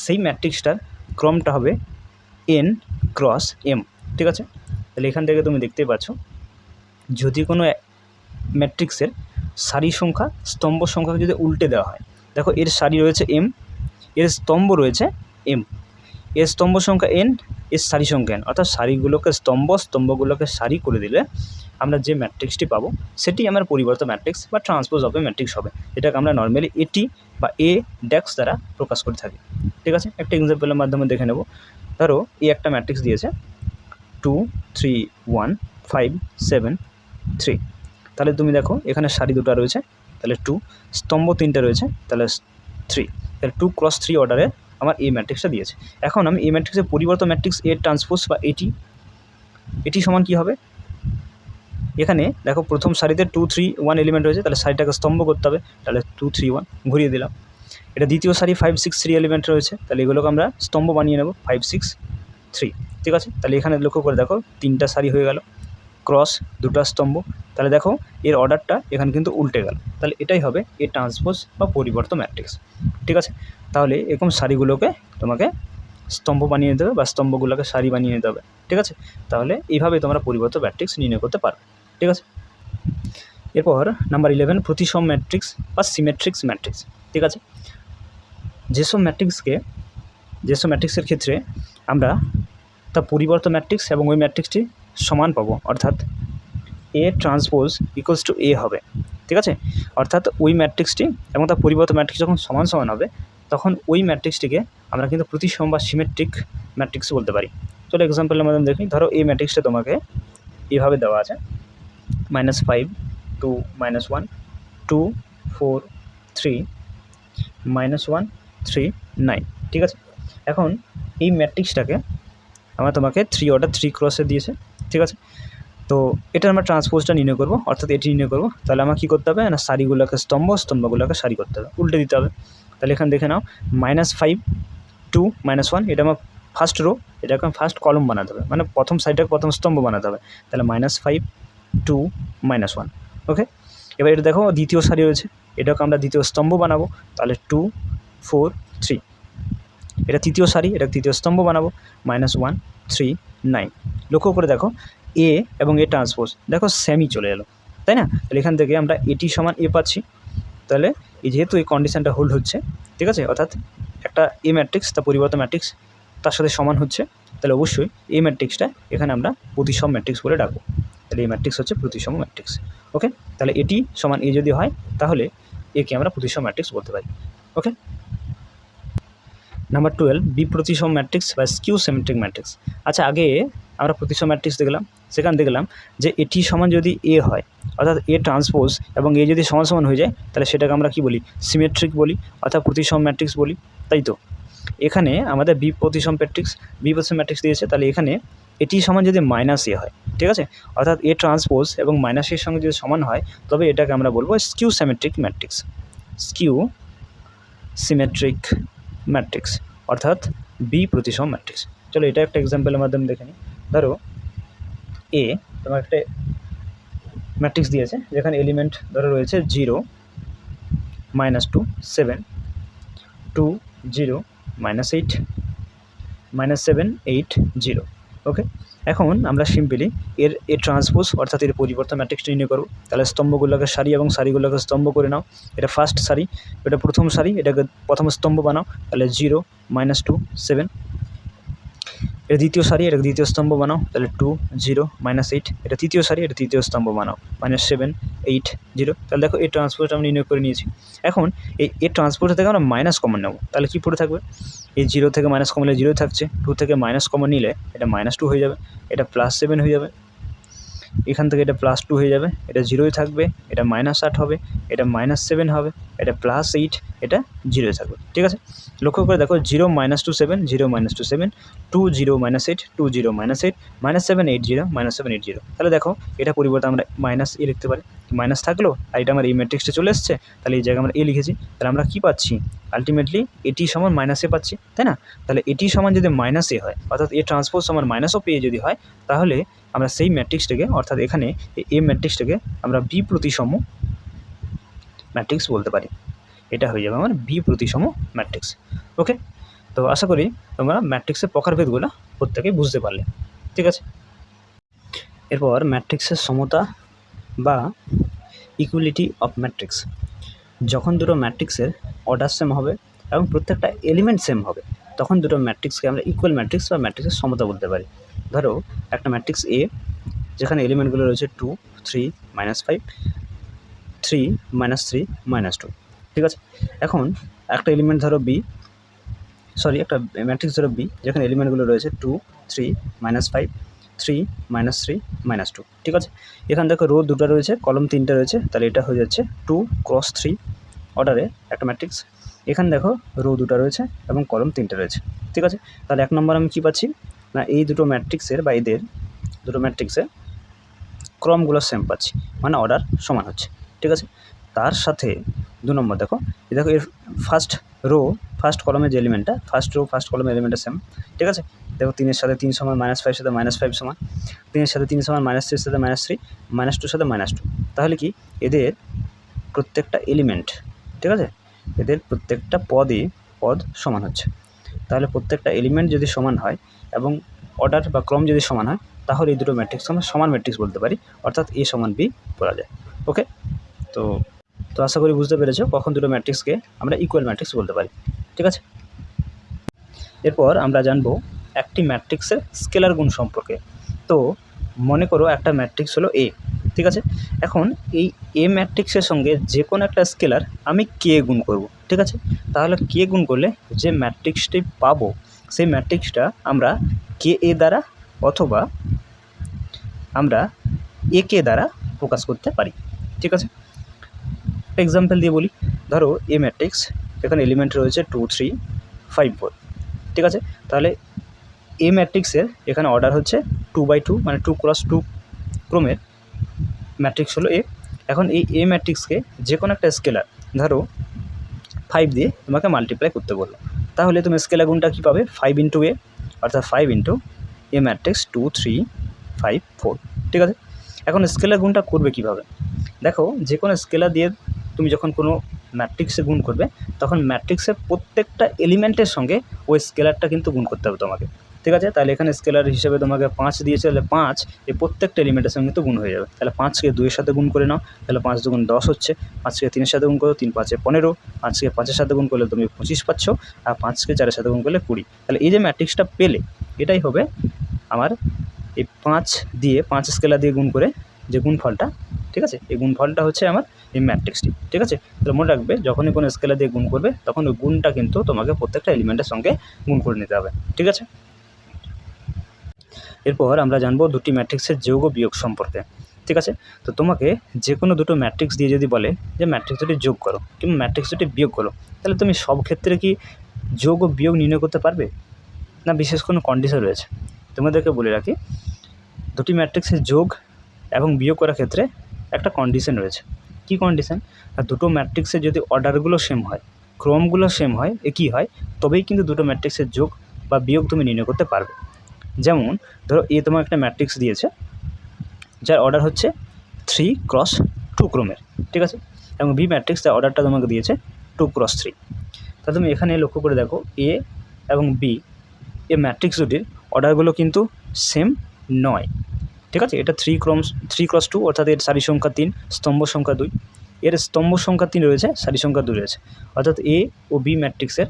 সেই ম্যাট্রিক্সটার ক্রমটা হবে n×m। ঠিক আছে। তাহলে এখান থেকে তুমি দেখতেই পাচ্ছ যদি কোনো ম্যাট্রিক্সের সারি সংখ্যা স্তম্ভ সংখ্যাকে যদি উল্টে দেওয়া হয়, দেখো এর সারি রয়েছে m, এর স্তম্ভ রয়েছে m, এর স্তম্ভ সংখ্যা n, এর সারি সংখ্যা n, অর্থাৎ সারিগুলোকে স্তম্ভগুলোকে সারি করে দিলে আমরা যে ম্যাট্রিক্সটি পাবো সেটি আমার পরিবর্ত ম্যাট্রিক্স বা ট্রান্সপোজ অফ এ ম্যাট্রিক্স হবে, যেটাকে আমরা নর্মালি এটি বা এ ড্যাক্স দ্বারা প্রকাশ করে থাকি। ঠিক আছে। একটা এক্সাম্পলের মাধ্যমে দেখে নেব। ধরো এই একটা ম্যাট্রিক্স দিয়েছে 2 3 1 5 7 3। তাহলে তুমি দেখো এখানে সারি দুটো রয়েছে, তাহলে 2, স্তম্ভ 3টে রয়েছে, তাহলে 3, তাহলে 2×3 অর্ডারে আমার এই ম্যাট্রিক্সটা দিয়েছে। এখন আমি এই ম্যাট্রিক্সের পরিবর্ত ম্যাট্রিক্স এর ট্রান্সপোজ বা এটি সমান কী হবে, এখানে দেখো প্রথম সারিতে 2 3 1 এলিমেন্ট রয়েছে, তাহলে সারিটাকে স্তম্ভ করতে হবে, তাহলে 2 3 1 ঘুরিয়ে দিলাম। এটা দ্বিতীয় সারি 5 6 3 এলিমেন্ট রয়েছে, তাহলে এগুলোকে আমরা স্তম্ভ বানিয়ে নেব 5 6 3, ঠিক আছে। তাহলে এখানে লক্ষ্য করে দেখো 3টা সারি হয়ে গেল, ক্রস 2টা স্তম্ভ, তাহলে দেখো এর অর্ডারটা এখানে কিন্তু উল্টে গেল, তাহলে এটাই হবে এ ট্রান্সপোজ বা পরিবর্ত ম্যাট্রিক্স, ঠিক আছে। তাহলে এরকম সারিগুলোকে তোমাকে স্তম্ভ বানিয়ে নিতে হবে বা স্তম্ভগুলোকে সারি বানিয়ে নিতে হবে, ঠিক আছে। তাহলে এইভাবে তোমরা পরিবর্ত ম্যাট্রিক্স নির্ণয় করতে পারো, ঠিক আছে। এরপর নাম্বার 11 প্রতিসম ম্যাট্রিক্স বা সিমেট্রিক্স ম্যাট্রিক্স, ঠিক আছে। যেসব ম্যাট্রিক্সের ক্ষেত্রে আমরা তা পরিবর্ত ম্যাট্রিক্স এবং ওই ম্যাট্রিক্সটি সমান পাবো, অর্থাৎ এ ট্রান্সপোজ ইকুয়ালস টু এ হবে, ঠিক আছে। অর্থাৎ ওই ম্যাট্রিক্সটি এবং তার পরিবর্ত ম্যাট্রিক্স যখন সমান সমান হবে তখন ওই ম্যাট্রিক্সটিকে আমরা কিন্তু প্রতিসম বা সিমেট্রিক ম্যাট্রিক্স বলতে পারি। চলো এক্সাম্পলের মাধ্যমে দেখি। ধরো এই ম্যাট্রিক্সটা তোমাকে এইভাবে দেওয়া আছে, -5 2 -1 2 4 3 -1 3 9, ঠিক আছে। এখন এই ম্যাট্রিক্সটাকে তোমাকে 3 অর্ডার 3 ক্রসে দিয়েছে, ঠিক আছে। তো এটা আমরা ট্রান্সপোজটা নির্ণয় করবো, অর্থাৎ এটি নির্ণয় করবো। তাহলে আমার কী করতে হবে না, সারিগুলোকে স্তম্ভগুলোকে সারি করতে হবে, উল্টে দিতে হবে। তাহলে এখানে দেখে নাও -5 2 -1 এটা আমার ফার্স্ট রো, এটাকে ফার্স্ট কলম বানাতে হবে, মানে প্রথম সাইডটাকে প্রথম স্তম্ভ বানাতে হবে। তাহলে -5 2 -1, ওকে। এবার এটা দেখো দ্বিতীয় সারি রয়েছে, এটাকে আমরা দ্বিতীয় স্তম্ভ বানাবো, তাহলে 2 4 3। এটা তৃতীয় সারি, এটা তৃতীয় স্তম্ভ বানাবো, -1 3 9। লক্ষ্য করে দেখো এ এবং এ ট্রান্সপোজ দেখো সেমই চলে এলো, তাই না। তাহলে এখান থেকে আমরা এটি সমান এ পাচ্ছি, তাহলে এই যেহেতু এই কন্ডিশানটা হোল্ড হচ্ছে, ঠিক আছে, অর্থাৎ একটা এ ম্যাট্রিক্স তা পরিবর্তন ম্যাট্রিক্স তার সাথে সমান হচ্ছে, তাহলে অবশ্যই এই ম্যাট্রিক্সটা এখানে আমরা প্রতিসম ম্যাট্রিক্স বলে ডাকবো। তাহলে এই ম্যাট্রিক্স হচ্ছে প্রতিসম ম্যাট্রিক্স, ওকে। তাহলে এটি সমান এ যদি হয় তাহলে একে আমরা প্রতিসম ম্যাট্রিক্স বলতে পারি, ওকে। নাম্বার 12 বিপ্রতিসম ম্যাট্রিক্স বা স্কিউ সিমেট্রিক ম্যাট্রিক্স। আচ্ছা, আগে আমরা প্রতিসম ম্যাট্রিক্স দেখলাম, সেখানে দেখলাম যে এটি সমান যদি এ হয়, অর্থাৎ এ ট্রান্সপোজ এবং এ যদি সমান সমান হয়ে যায় তাহলে সেটাকে আমরা কি বলি, সিমেট্রিক বলি, অর্থাৎ প্রতিসম ম্যাট্রিক্স বলি, তাই তো। এখানে আমাদের বিপ্রতিসম ম্যাট্রিক্স দিয়েছে, তাহলে এখানে এটি সমান যদি -এ হয়, ঠিক আছে, অর্থাৎ এ ট্রান্সপোজ এবং -এর সঙ্গে যদি সমান হয় তবে এটাকে আমরা বলবো skew symmetric matrix, skew symmetric matrix, অর্থাৎ বিপ্রতিসম ম্যাট্রিক্স। চলো এটা একটা এক্সাম্পলের মাধ্যমে দেখে নিই। ধরো এ তোমার একটা ম্যাট্রিক্স দিয়েছে যেখানে এলিমেন্ট ধরো রয়েছে 0 -2 7 2 0 -8 -7 8 0, ওকে। এখন আমরা সিম্পলি এর ট্রান্সপোজ অর্থাৎ এর পরিবর্তন ম্যাট্রিক্সটা নির্ণয় করব। তাহলে স্তম্ভগুলোকে সারি এবং সারিগুলোকে স্তম্ভ করে নাও। এটা ফার্স্ট সারি, এটা প্রথম সারি, এটাকে প্রথম স্তম্ভ বানাও, তাহলে 0 -2 7। এটা দ্বিতীয় সারি, এটা দ্বিতীয় স্তম্ভ বানাও, তাহলে 2 0 -8। এটা তৃতীয় সারি, এটা তৃতীয় স্তম্ভ বানাও, -7 8 0। তাহলে দেখো এই ট্রান্সপোজটা আমরা নির্ণয় করে নিয়েছি। এখন এই ট্রান্সপোজটা থেকে আমরা মাইনাস কমন নেব, তাহলে কী পড়ে থাকবে, এই 0 থেকে মাইনাস কমন নিলে 0 থাকছে, 2 থেকে মাইনাস কমন নিলে এটা -2 হয়ে যাবে, এটা +7 হয়ে যাবে, এখান থেকে এটা +2 হয়ে যাবে, এটা 0ই থাকবে, এটা -8 হবে, এটা -7 হবে, এটা +8, এটা 0 থাকবে, ঠিক আছে। লক্ষ্য করে দেখো 0 -2 7 0 -2 7 2 0 -8 2 0 -8 -7 8 0 -7 8 0। তাহলে দেখো এটা পরিবর্তে আমরা -এ লিখতে পারি, মাইনাস থাকলো আর এটা আমার এই ম্যাট্রিক্সটা চলে এসছে, তাহলে এই জায়গায় আমরা এ লিখেছি। তাহলে আমরা কী পাচ্ছি, আলটিমেটলি এটি সমান -এ পাচ্ছি, তাই না। তাহলে এটি সমান যদি -এ হয়, অর্থাৎ এ ট্রান্সপোজ সমান -এ যদি হয়, তাহলে আমরা সেই ম্যাট্রিক্সটাকে, অর্থাৎ এখানে এই ম্যাট্রিক্সটাকে আমরা বিপ্রতিসম ম্যাট্রিক্স বলতে পারি। এটা হয়ে যাবে আমার বিপ্রতিসম ম্যাট্রিক্স, ওকে। তো আশা করি তোমরা ম্যাট্রিক্সের প্রকারভেদগুলো প্রত্যেকেই বুঝতে পারলে, ঠিক আছে। এরপর ম্যাট্রিক্সের সমতা বা ইকুয়ালিটি অফ ম্যাট্রিক্স। যখন দুটো ম্যাট্রিক্সের অর্ডার সেম হবে এবং প্রত্যেকটা এলিমেন্ট সেম হবে তখন দুটো ম্যাট্রিক্সকে আমরা ইকুয়াল ম্যাট্রিক্স বা ম্যাট্রিক্সের সমতা বলতে পারি। ধরো একটা ম্যাট্রিক্স এ যেখানে এলিমেন্টগুলো রয়েছে 2 3 -5 3 -3 -2, ঠিক আছে। এখন একটা এলিমেন্ট ধরো একটা ম্যাট্রিক্স ধরো বি যেখানে এলিমেন্টগুলো রয়েছে 2 3 -5 3 -3 -2, ঠিক আছে। এখানে দেখো রো 2টা রয়েছে, কলম 3টা রয়েছে, তাহলে এটা হয়ে যাচ্ছে 2 × 3 অর্ডারে একটা ম্যাট্রিক্স। এখানে দেখো রো 2টা রয়েছে এবং কলম 3টা রয়েছে, ঠিক আছে। তাহলে 1 নম্বর আমি কী পাচ্ছি না, এই দুটো ম্যাট্রিক্সের বা এদের দুটো ম্যাট্রিক্সের ক্রমগুলো সেম পাচ্ছি, মানে অর্ডার সমান হচ্ছে, ঠিক আছে। তার সাথে 2 নম্বর দেখো এর ফার্স্ট রো ফার্স্ট কলমের যে এলিমেন্টটা, ফার্স্ট রো ফার্স্ট কলমের এলিমেন্টটা সেম, ঠিক আছে। দেখো 3 সাথে 3 সমান, -5 সাথে -5 সমান, 3 সাথে 3 সমান, -3 সাথে -3, -2 সাথে -2। তাহলে কি এদের প্রত্যেকটা এলিমেন্ট, ঠিক আছে, এদের প্রত্যেকটা পদ সমান হচ্ছে। তাহলে প্রত্যেকটা এলিমেন্ট যদি সমান হয় এবং অর্ডার বা ক্রম যদি সমান হয়, তাহলে এই দুটো ম্যাট্রিক্স আমরা সমান ম্যাট্রিক্স বলতে পারি, অর্থাৎ A সমান B বলা যায়। ওকে, তো আশা করি বুঝতে পেরেছো কখন দুটো ম্যাট্রিক্সকে আমরা ইকুয়াল ম্যাট্রিক্স বলতে পারি, ঠিক আছে। এরপর আমরা জানবো একটি ম্যাট্রিক্সের স্কেলার গুণ সম্পর্কে। তো মনে করো একটা ম্যাট্রিক্স হলো A, ঠিক আছে। এখন এই A ম্যাট্রিক্সের সঙ্গে যে কোনো একটা স্কেলার আমি K গুণ করব, ঠিক আছে। তাহলে K গুণ করলে যে ম্যাট্রিক্সটি পাবো সেই ম্যাট্রিক্সটা আমরা KA দ্বারা অথবা আমরা AK দ্বারা প্রকাশ করতে পারি, ঠিক আছে। এক্সাম্পল দিয়ে বলি, ধরো A ম্যাট্রিক্স, এখানে এলিমেন্ট রয়েছে 2 3 5 4, ঠিক আছে। তাহলে A ম্যাট্রিক্সের এখানে অর্ডার হচ্ছে 2/2, মানে 2x2 ক্রমের ম্যাট্রিক্স হলো A। এখন এই A ম্যাট্রিক্সকে যে কোনো একটা স্কেলার ধরো 5 দিয়ে তোমাকে মাল্টিপ্লাই করতে বললো, তাহলে তুমি স্কেলার গুণটা কী পাবে? 5 × A, অর্থাৎ 5 × A ম্যাট্রিক্স 2 3 5 4, ঠিক আছে। এখন স্কেলার গুণটা করবে কীভাবে? দেখো, যে কোনো স্কেলার দিয়ে তুমি যখন কোনো ম্যাট্রিক্সে গুণ করবে, তখন ম্যাট্রিক্সের প্রত্যেকটা এলিমেন্টের সঙ্গে ওই স্কেলারটা কিন্তু গুণ করতে হবে তোমাকে, ঠিক আছে। তাহলে এখানে স্কেলার হিসেবে তোমাকে 5 দিয়েছে, তাহলে 5 এই প্রত্যেকটা এলিমেন্টের সঙ্গে তো গুণ হয়ে যাবে। তাহলে 5কে 2-এর সাথে গুণ করে নাও, তাহলে 5 × 2 = 10 হচ্ছে। 5কে 3-এর সাথে গুণ করো, 3 × 5 = 15। 5কে 5-এর সাথে গুণ করলে তুমি 25 পাচ্ছ, আর 5কে 4-এর সাথে গুণ করলে 20। তাহলে এই যে ম্যাট্রিক্সটা পেলে, এটাই হবে আমার এই 5 দিয়ে 5 স্কেলার দিয়ে গুণ করে যে গুণফলটা, ঠিক আছে। এই গুণফলটা হচ্ছে আমার এই ম্যাট্রিক্সটি, ঠিক আছে। তাহলে মনে রাখবে, যখনই কোনো স্কেলার দিয়ে গুণ করবে তখন ওই গুণটা কিন্তু তোমাকে প্রত্যেকটা এলিমেন্টের সঙ্গে গুণ করে নিতে হবে, ঠিক আছে। এরপর আমরা জানবো দুটি ম্যাট্রিক্সের যোগ ও বিয়োগ সম্পর্কে, ঠিক আছে। তো তোমাকে যে কোনো দুটো ম্যাট্রিক্স দিয়ে যদি বলে যে ম্যাট্রিক্স দুটি যোগ করো কিংবা ম্যাট্রিক্স দুটি বিয়োগ করো, তাহলে তুমি সব ক্ষেত্রে কি যোগ ও বিয়োগ নির্ণয় করতে পারবে? না, বিশেষ কোনো কন্ডিশন রয়েছে। তোমাদেরকে বলে রাখি, দুটি ম্যাট্রিক্সের যোগ এবং বিয়োগ করার ক্ষেত্রে একটা কন্ডিশন রয়েছে। কি কন্ডিশন? আর দুটো ম্যাট্রিক্সের যদি অর্ডারগুলো সেম হয়, ক্রমগুলো সেম হয়, একই হয়, তবেই কিন্তু দুটো ম্যাট্রিক্সের যোগ বা বিয়োগ তুমি নির্ণয় করতে পারবে। যেমন ধরো A তোমার একটা ম্যাট্রিক্স দিয়েছে যার অর্ডার হচ্ছে 3x2 ক্রমের, ঠিক আছে। এবং B ম্যাট্রিক্স তার অর্ডারটা তোমাকে দিয়েছে 2x3। তা তুমি এখানে লক্ষ্য করে দেখো, A এবং B এই ম্যাট্রিক্স দুটির অর্ডারগুলো কিন্তু সেম নয়, ঠিক আছে। এটা 3x2, অর্থাৎ এর সারি সংখ্যা 3, স্তম্ভ সংখ্যা 2। এর স্তম্ভ সংখ্যা 3 রয়েছে, সারি সংখ্যা 2 রয়েছে, অর্থাৎ A ও B ম্যাট্রিক্সের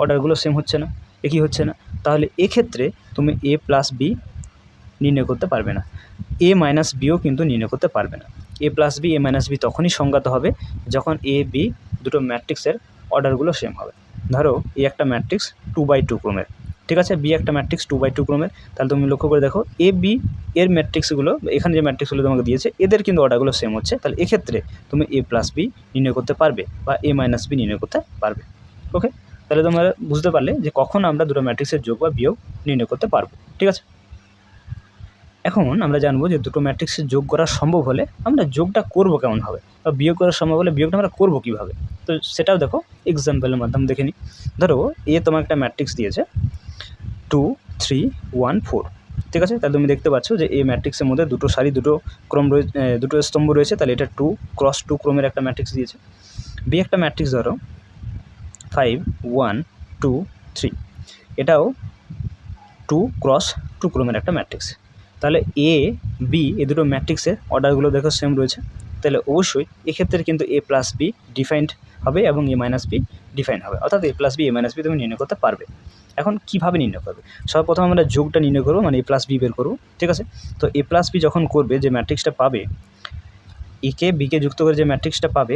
অর্ডারগুলো সেম হচ্ছে না, একই হচ্ছে না। তাহলে এক্ষেত্রে তুমি A + B নির্ণয় করতে পারবে না, A - Bও কিন্তু নির্ণয় করতে পারবে না। A + B, A - B তখনই সংজ্ঞাত হবে যখন A B দুটো ম্যাট্রিক্সের অর্ডারগুলো সেম হবে। ধরো A একটা ম্যাট্রিক্স 2/2 ক্রমের, ঠিক আছে, B একটা ম্যাট্রিক্স 2/2 ক্রমের। তাহলে তুমি লক্ষ্য করে দেখো, A B এর ম্যাট্রিক্সগুলো, এখানে যে ম্যাট্রিক্সগুলো তোমাকে দিয়েছে এদের কিন্তু অর্ডারগুলো সেম হচ্ছে। তাহলে এক্ষেত্রে তুমি A + B নির্ণয় করতে পারবে বা A - B নির্ণয় করতে পারবে। ওকে, তাহলে তোমরা বুঝতে পারলে যে কখন আমরা দুটো ম্যাট্রিক্সের যোগ বা বিয়োগ নির্ণয় করতে পারবো, ঠিক আছে। এখন আমরা জানবো যে দুটো ম্যাট্রিক্সের যোগ করা সম্ভব হলে আমরা যোগটা করব কেমনভাবে, বা বিয়োগ করা সম্ভব হলে বিয়োগটা আমরা করবো কীভাবে। তো সেটাও দেখো এক্সাম্পলের মাধ্যমে দেখে নিই। ধরো A তোমার একটা ম্যাট্রিক্স দিয়েছে 2 3 1 4, ঠিক আছে। তাহলে তুমি দেখতে পাচ্ছ যে এই ম্যাট্রিক্সের মধ্যে দুটো সারি, দুটো ক্রম রয়েছে, দুটো স্তম্ভ রয়েছে। তাহলে এটা 2x2 ক্রমের একটা ম্যাট্রিক্স দিয়েছে। B একটা ম্যাট্রিক্স ধরো 5 1 2 3, এটাও 2x2 ক্রমের একটা ম্যাট্রিক্স। তাহলে A B এই দুটো ম্যাট্রিক্সের অর্ডারগুলো দেখো সেম রয়েছে। তাহলে অবশ্যই এক্ষেত্রে কিন্তু A + B ডিফাইন্ড হবে এবং A - B ডিফাইন হবে, অর্থাৎ A + B A - B তুমি নির্ণয় করতে পারবে। এখন কীভাবে নির্ণয় করবে? সর্বপ্রথম আমরা যোগটা নির্ণয় করবো, মানে A + B বের করবো, ঠিক আছে। তো A + B যখন করবে, যে ম্যাট্রিক্সটা পাবে, একে বিকে যুক্ত করে যে ম্যাট্রিক্সটা পাবে,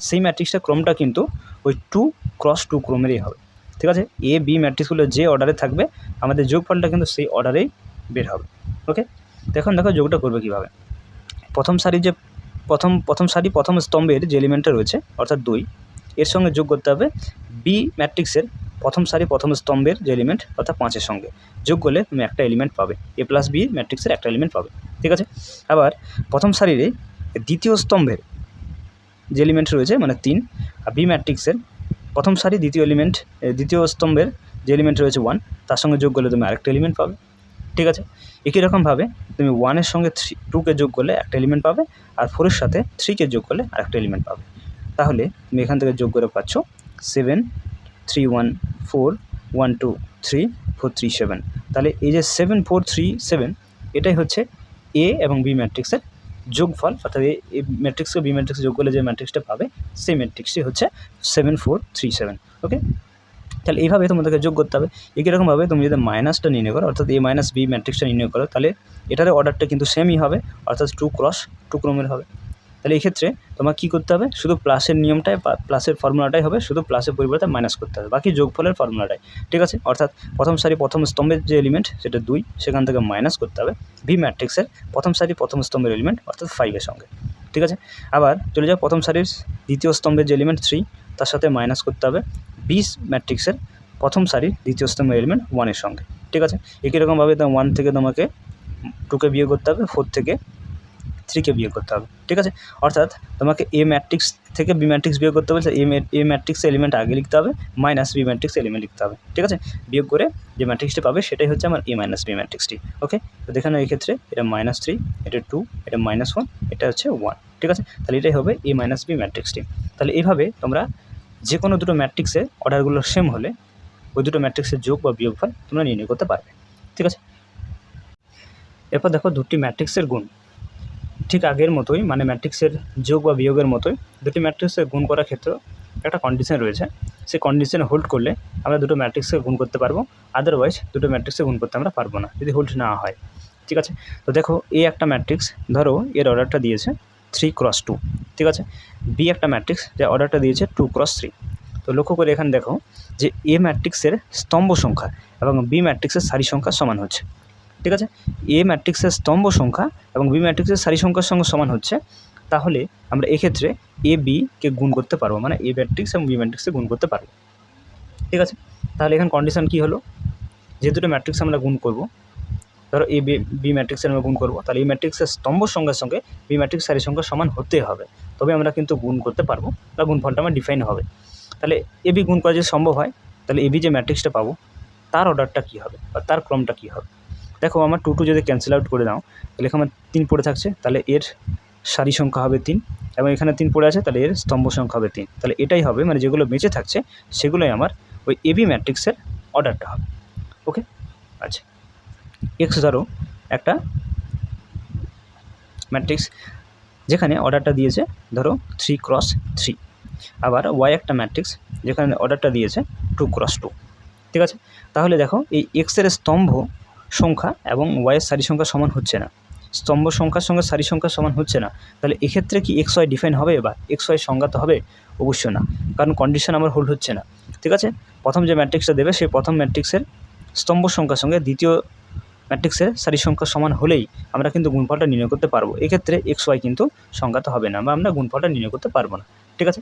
সেই ম্যাট্রিক্সটার ক্রমটা কিন্তু ওই 2x2 ক্রমেরই হবে, ঠিক আছে। A B ম্যাট্রিক্সগুলো যে অর্ডারে থাকবে, আমাদের যোগফলটা কিন্তু সেই অর্ডারেই বের হবে। ওকে, তো এখন দেখো যোগটা করবে কীভাবে। প্রথম সারি প্রথম স্তম্ভের যে এলিমেন্টটা রয়েছে, অর্থাৎ 2, এর সঙ্গে যোগ করতে হবে B ম্যাট্রিক্সের প্রথম সারি প্রথম স্তম্ভের যে এলিমেন্ট, অর্থাৎ 5-এর সঙ্গে যোগ করলে তুমি একটা এলিমেন্ট পাবে, A + B ম্যাট্রিক্সের একটা এলিমেন্ট পাবে, ঠিক আছে। আবার প্রথম সারির দ্বিতীয় স্তম্ভের যে এলিমেন্ট রয়েছে, মানে 3, আর B ম্যাট্রিক্সের প্রথম সারি দ্বিতীয় স্তম্ভের যে এলিমেন্ট রয়েছে 1 তার সঙ্গে যোগ করলে তুমি আরেকটা এলিমেন্ট পাবে, ঠিক আছে। একই রকমভাবে তুমি 1-এর সঙ্গে 2কে যোগ করলে একটা এলিমেন্ট পাবে, আর 4-এর সাথে 3কে যোগ করলে আরেকটা এলিমেন্ট পাবে। তাহলে তুমি এখান থেকে যোগ করে পাচ্ছ 7 3 1 4 1 2 3 4 3 7। তাহলে এই যে 7 4 3 7 এটাই হচ্ছে এ এবং বি ম্যাট্রিক্সের যোগফল, অর্থাৎ এই ম্যাট্রিক্সকে বি ম্যাট্রিক্সে যোগ করলে যে ম্যাট্রিক্সটা পাবে সেই ম্যাট্রিক্সটি হচ্ছে 7 4 3 7। ওকে, তাহলে এইভাবে তোমাদেরকে যোগ করতে হবে। একই রকমভাবে তুমি যদি মাইনাসটা নির্ণয় করো, অর্থাৎ এ মাইনাস বি ম্যাট্রিক্সটা নির্ণয় করো, তাহলে এটার অর্ডারটা কিন্তু সেমই হবে, অর্থাৎ 2 ক্রস 2 ক্রমের হবে। তাহলে এই ক্ষেত্রে তোমার কী করতে হবে, শুধু প্লাসের নিয়মটাই প্লাসের ফর্মুলাটাই হবে, শুধু প্লাসের পরিবর্তে মাইনাস করতে হবে, বাকি যোগফলের ফর্মুলাটাই, ঠিক আছে। অর্থাৎ প্রথম সারি প্রথম স্তম্ভের যে এলিমেন্ট সেটা 2, সেখান থেকে মাইনাস করতে হবে বি ম্যাট্রিক্সের প্রথম সারি প্রথম স্তম্ভের এলিমেন্ট অর্থাৎ 5-এর সঙ্গে, ঠিক আছে। আবার চলে যাও প্রথম সারির দ্বিতীয় স্তম্ভের যে এলিমেন্ট 3 তার সাথে মাইনাস করতে হবে বি ম্যাট্রিক্সের প্রথম সারির দ্বিতীয় স্তম্ভের এলিমেন্ট 1-এর সঙ্গে, ঠিক আছে। একই রকমভাবে 1 থেকে তোমাকে 2কে বিয়োগ করতে হবে, 4 থেকে 3কে বিয়োগ করতে হবে, ঠিক আছে। অর্থাৎ তোমাকে এ ম্যাট্রিক্স থেকে বি ম্যাট্রিক্স বিয়োগ করতে বলছে, এ ম্যাট্রিক্সের এলিমেন্ট আগে লিখতে হবে, মাইনাস বি ম্যাট্রিক্সের এলিমেন্ট লিখতে হবে, ঠিক আছে। বিয়োগ করে যে ম্যাট্রিক্সটি পাবে সেটাই হচ্ছে আমার এ মাইনাস বি ম্যাট্রিক্সটি। ওকে, তো দেখে নাও এই ক্ষেত্রে এটা -3, এটা 2, এটা -1, এটা হচ্ছে 1, ঠিক আছে। তাহলে এটাই হবে এ মাইনাস বি ম্যাট্রিক্সটি। তাহলে এইভাবে তোমরা যে কোনো দুটো ম্যাট্রিক্সের অর্ডারগুলো সেম হলে ওই দুটো ম্যাট্রিক্সের যোগ বা বিয়োগফল তোমরা নির্ণয় করতে পারবে, ঠিক আছে। এরপর দেখো দুটি ম্যাট্রিক্সের গুণ। ঠিক আগের মতোই, মানে ম্যাট্রিক্সের যোগ বা বিয়োগের মতোই দুটি ম্যাট্রিক্সের গুণ করার ক্ষেত্রে একটা কন্ডিশন রয়েছে। সেই কন্ডিশন হোল্ড করলে আমরা দুটো ম্যাট্রিক্সকে গুণ করতে পারবো, আদারওয়াইজ দুটো ম্যাট্রিক্সে গুণ করতে আমরা পারবো না যদি হোল্ড না হয়, ঠিক আছে। তো দেখো এ একটা ম্যাট্রিক্স, ধরো এর অর্ডারটা দিয়েছে 3 × 2, ঠিক আছে। বি একটা ম্যাট্রিক্স যা অর্ডারটা দিয়েছে 2 × 3। তো লক্ষ্য করে এখানে দেখো যে এ ম্যাট্রিক্সের স্তম্ভ সংখ্যা এবং বি ম্যাট্রিক্সের সারি সংখ্যা সমান হচ্ছে, ঠিক আছে। এ ম্যাট্রিক্সের স্তম্ভ সংখ্যা এবং বি ম্যাট্রিক্সের সারি সংখ্যার সঙ্গে সমান হচ্ছে, তাহলে আমরা এক্ষেত্রে এ বিকে গুণ করতে পারবো, মানে এ ম্যাট্রিক্স এবং বি ম্যাট্রিক্সে গুণ করতে পারবো, ঠিক আছে। তাহলে এখানে কন্ডিশন কী হলো, যে দুটো ম্যাট্রিক্স আমরা গুণ করবো, ধরো এ বি ম্যাট্রিক্সের আমরা গুণ করবো, তাহলে এই ম্যাট্রিক্সের স্তম্ভ সংখ্যার সঙ্গে বি ম্যাট্রিক্স সারি সংখ্যা সমান হতে হবে, তবে আমরা কিন্তু গুণ করতে পারবো বা গুণফলটা আমার ডিফাইন হবে। তাহলে এ বি গুণ করা যদি সম্ভব হয়, তাহলে এ বি যে ম্যাট্রিক্সটা পাবো তার অর্ডারটা কী হবে বা তার ক্রমটা কী হবে। দেখো আমার 2 2 যদি ক্যান্সেল আউট করে দাও, তাহলে এখানে 3 পড়ে থাকছে, তাহলে এর সারি সংখ্যা হবে 3, এবং এখানে 3 পড়ে আছে, তাহলে এর স্তম্ভ সংখ্যা হবে 3। তাহলে এটাই হবে, মানে যেগুলো বেঁচে থাকছে সেগুলোই আমার ওই এবি ম্যাট্রিক্সের অর্ডারটা হবে। ওকে, আচ্ছা। এক্স ধরো একটা ম্যাট্রিক্স যেখানে অর্ডারটা দিয়েছে ধরো 3 × 3, আবার ওয়াই একটা ম্যাট্রিক্স যেখানে অর্ডারটা দিয়েছে 2 × 2, ঠিক আছে। তাহলে দেখো এই এক্সের স্তম্ভ সংখ্যা এবং ওয়াইয়ের সারি সংখ্যা সমান হচ্ছে না, স্তম্ভ সংখ্যার সঙ্গে সারি সংখ্যা সমান হচ্ছে না, তাহলে এক্ষেত্রে কি এক্স ওয়াই ডিফাইন হবে বা এক্স ওয়াই সংজ্ঞাত হবে? অবশ্যই না, কারণ কন্ডিশন আমার হোল্ড হচ্ছে না, ঠিক আছে। প্রথম যে ম্যাট্রিক্সটা দেবে সেই প্রথম ম্যাট্রিক্সের স্তম্ভ সংখ্যার সঙ্গে দ্বিতীয় ম্যাট্রিক্সের সারি সংখ্যা সমান হলেই আমরা কিন্তু গুণফলটা নির্ণয় করতে পারবো, এক্ষেত্রে এক্স ওয়াই কিন্তু সংজ্ঞাত হবে না বা আমরা গুণফলটা নির্ণয় করতে পারবো না, ঠিক আছে।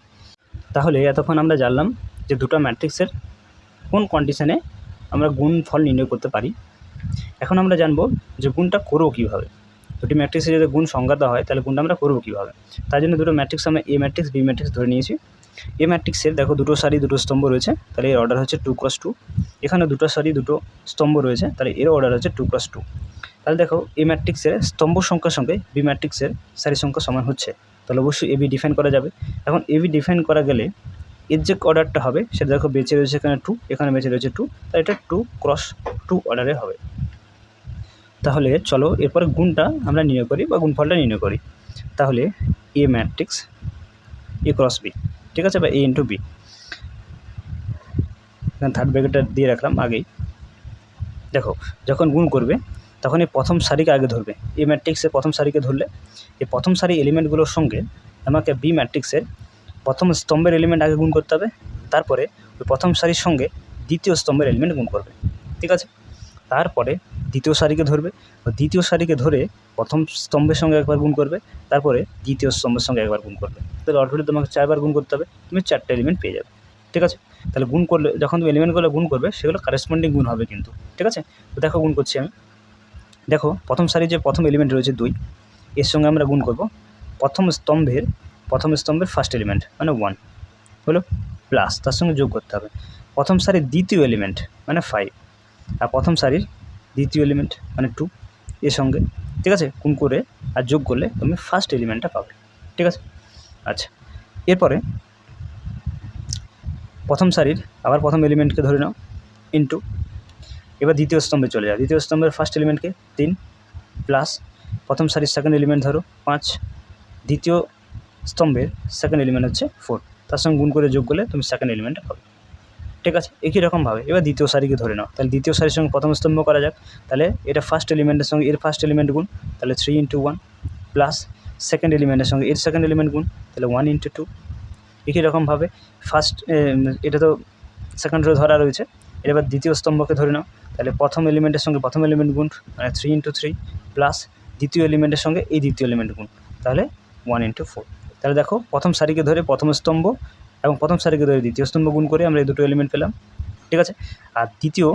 তাহলে এতক্ষণ আমরা জানলাম যে দুটো ম্যাট্রিক্সের কোন কন্ডিশনে আমরা গুণফল নির্ণয় করতে পারি। এখন আমরা জানবো যে গুণটা করবো কীভাবে। দুটি ম্যাট্রিক্সে যদি গুণ সংজ্ঞাত হয় তাহলে গুণটা আমরা করবো কীভাবে। তার জন্য দুটো ম্যাট্রিক্স আমরা এ ম্যাট্রিক্স বি ম্যাট্রিক্স ধরে নিয়েছি। এ ম্যাট্রিক্সের দেখো দুটো সারি দুটো স্তম্ভ রয়েছে, তাহলে এর অর্ডার হচ্ছে 2 × 2। এখানে দুটো সারি দুটো স্তম্ভ রয়েছে, তাহলে এর অর্ডার হচ্ছে 2 × 2। তাহলে দেখো এ ম্যাট্রিক্সের স্তম্ভ সংখ্যার সঙ্গে বি ম্যাট্রিক্সের সারি সংখ্যা সমান হচ্ছে, তাহলে অবশ্যই এবি ডিফাইন করা যাবে। এখন এবি ডিফাইন করা গেলে এর যে অর্ডারটা হবে সেটা দেখো বেঁচে রয়েছে এখানে 2, এখানে বেঁচে রয়েছে 2, তাহলে এটা 2 × 2 অর্ডারে হবে। তাহলে চলো এরপরে গুণটা আমরা নির্ণয় করি বা গুণফলটা নির্ণয় করি। তাহলে এ ম্যাট্রিক্স এ × বি, ঠিক আছে, বা এ × বি। এখানে থার্ড ব্র্যাকেটটা দিয়ে রাখলাম আগেই। দেখো যখন গুণ করবে তখন এই প্রথম সারিকে আগে ধরবে, এ ম্যাট্রিক্সের প্রথম সারিকে ধরলে এই প্রথম সারি এলিমেন্টগুলোর সঙ্গে আমাকে বি ম্যাট্রিক্সের প্রথম স্তম্ভের এলিমেন্ট আগে গুণ করতে হবে, তারপরে ওই প্রথম সারির সঙ্গে দ্বিতীয় স্তম্ভের এলিমেন্ট গুণ করবে, ঠিক আছে। তারপরে দ্বিতীয় সারিকে ধরবে, দ্বিতীয় সারিকে ধরে প্রথম স্তম্ভের সঙ্গে একবার গুণ করবে, তারপরে দ্বিতীয় স্তম্ভের সঙ্গে একবার গুণ করবে, তাহলে অলরেডি তোমাকে 4বার গুণ করতে হবে, তুমি 4টে এলিমেন্ট পেয়ে যাবে, ঠিক আছে। তাহলে গুণ করলে যখন তুমি এলিমেন্টগুলো গুণ করবে সেগুলো কারেসপন্ডিং গুণ হবে কিন্তু, ঠিক আছে। তো দেখো গুণ করছি আমি। দেখো প্রথম সারি যে প্রথম এলিমেন্ট রয়েছে 2, এর সঙ্গে আমরা গুণ করব প্রথম স্তম্ভের ফার্স্ট এলিমেন্ট মানে 1 হলো। প্লাস তার সঙ্গে যোগ করতে হবে প্রথম সারির দ্বিতীয় এলিমেন্ট মানে 5 আর প্রথম সারির দ্বিতীয় এলিমেন্ট মানে 2 এর সঙ্গে, ঠিক আছে, গুণ করে আর যোগ করলে তুমি ফার্স্ট এলিমেন্টটা পাবে, ঠিক আছে। আচ্ছা, এরপরে প্রথম সারির আবার প্রথম এলিমেন্টকে ধরে নাও ইন্টু, এবার দ্বিতীয় স্তম্ভে চলে যাও, দ্বিতীয় স্তম্ভের ফার্স্ট এলিমেন্টকে 3 প্লাস প্রথম সারির সেকেন্ড এলিমেন্ট ধরো 5, দ্বিতীয় স্তম্ভের সেকেন্ড এলিমেন্ট হচ্ছে 4, তার সঙ্গে গুণ করে যোগ করলে তুমি সেকেন্ড এলিমেন্টটা পাবে, ঠিক আছে। একই রকমভাবে এবার দ্বিতীয় সারিকে ধরে নাও, তাহলে দ্বিতীয় সারির সঙ্গে প্রথম স্তম্ভ করা যাক, তাহলে এটা ফার্স্ট এলিমেন্টের সঙ্গে এর ফার্স্ট এলিমেন্ট গুণ, তাহলে 3 × 1 প্লাস সেকেন্ড এলিমেন্টের সঙ্গে এর সেকেন্ড এলিমেন্ট গুণ, তাহলে 1 × 2। একই রকমভাবে ফার্স্ট এটা তো সেকেন্ড রো ধরা রয়েছে, এবার দ্বিতীয় স্তম্ভকে ধরে নাও, তাহলে প্রথম এলিমেন্টের সঙ্গে প্রথম এলিমেন্ট গুণ মানে 3 × 3 প্লাস দ্বিতীয় এলিমেন্টের সঙ্গে এই দ্বিতীয় এলিমেন্ট গুণ, তাহলে 1 × 4। তাহলে দেখো প্রথম সারিকে ধরে প্রথম স্তম্ভ এবং প্রথম সারিকে ধরে দ্বিতীয় স্তম্ভ গুণ করে আমরা এই দুটো এলিমেন্ট পেলাম, ঠিক আছে। আর দ্বিতীয়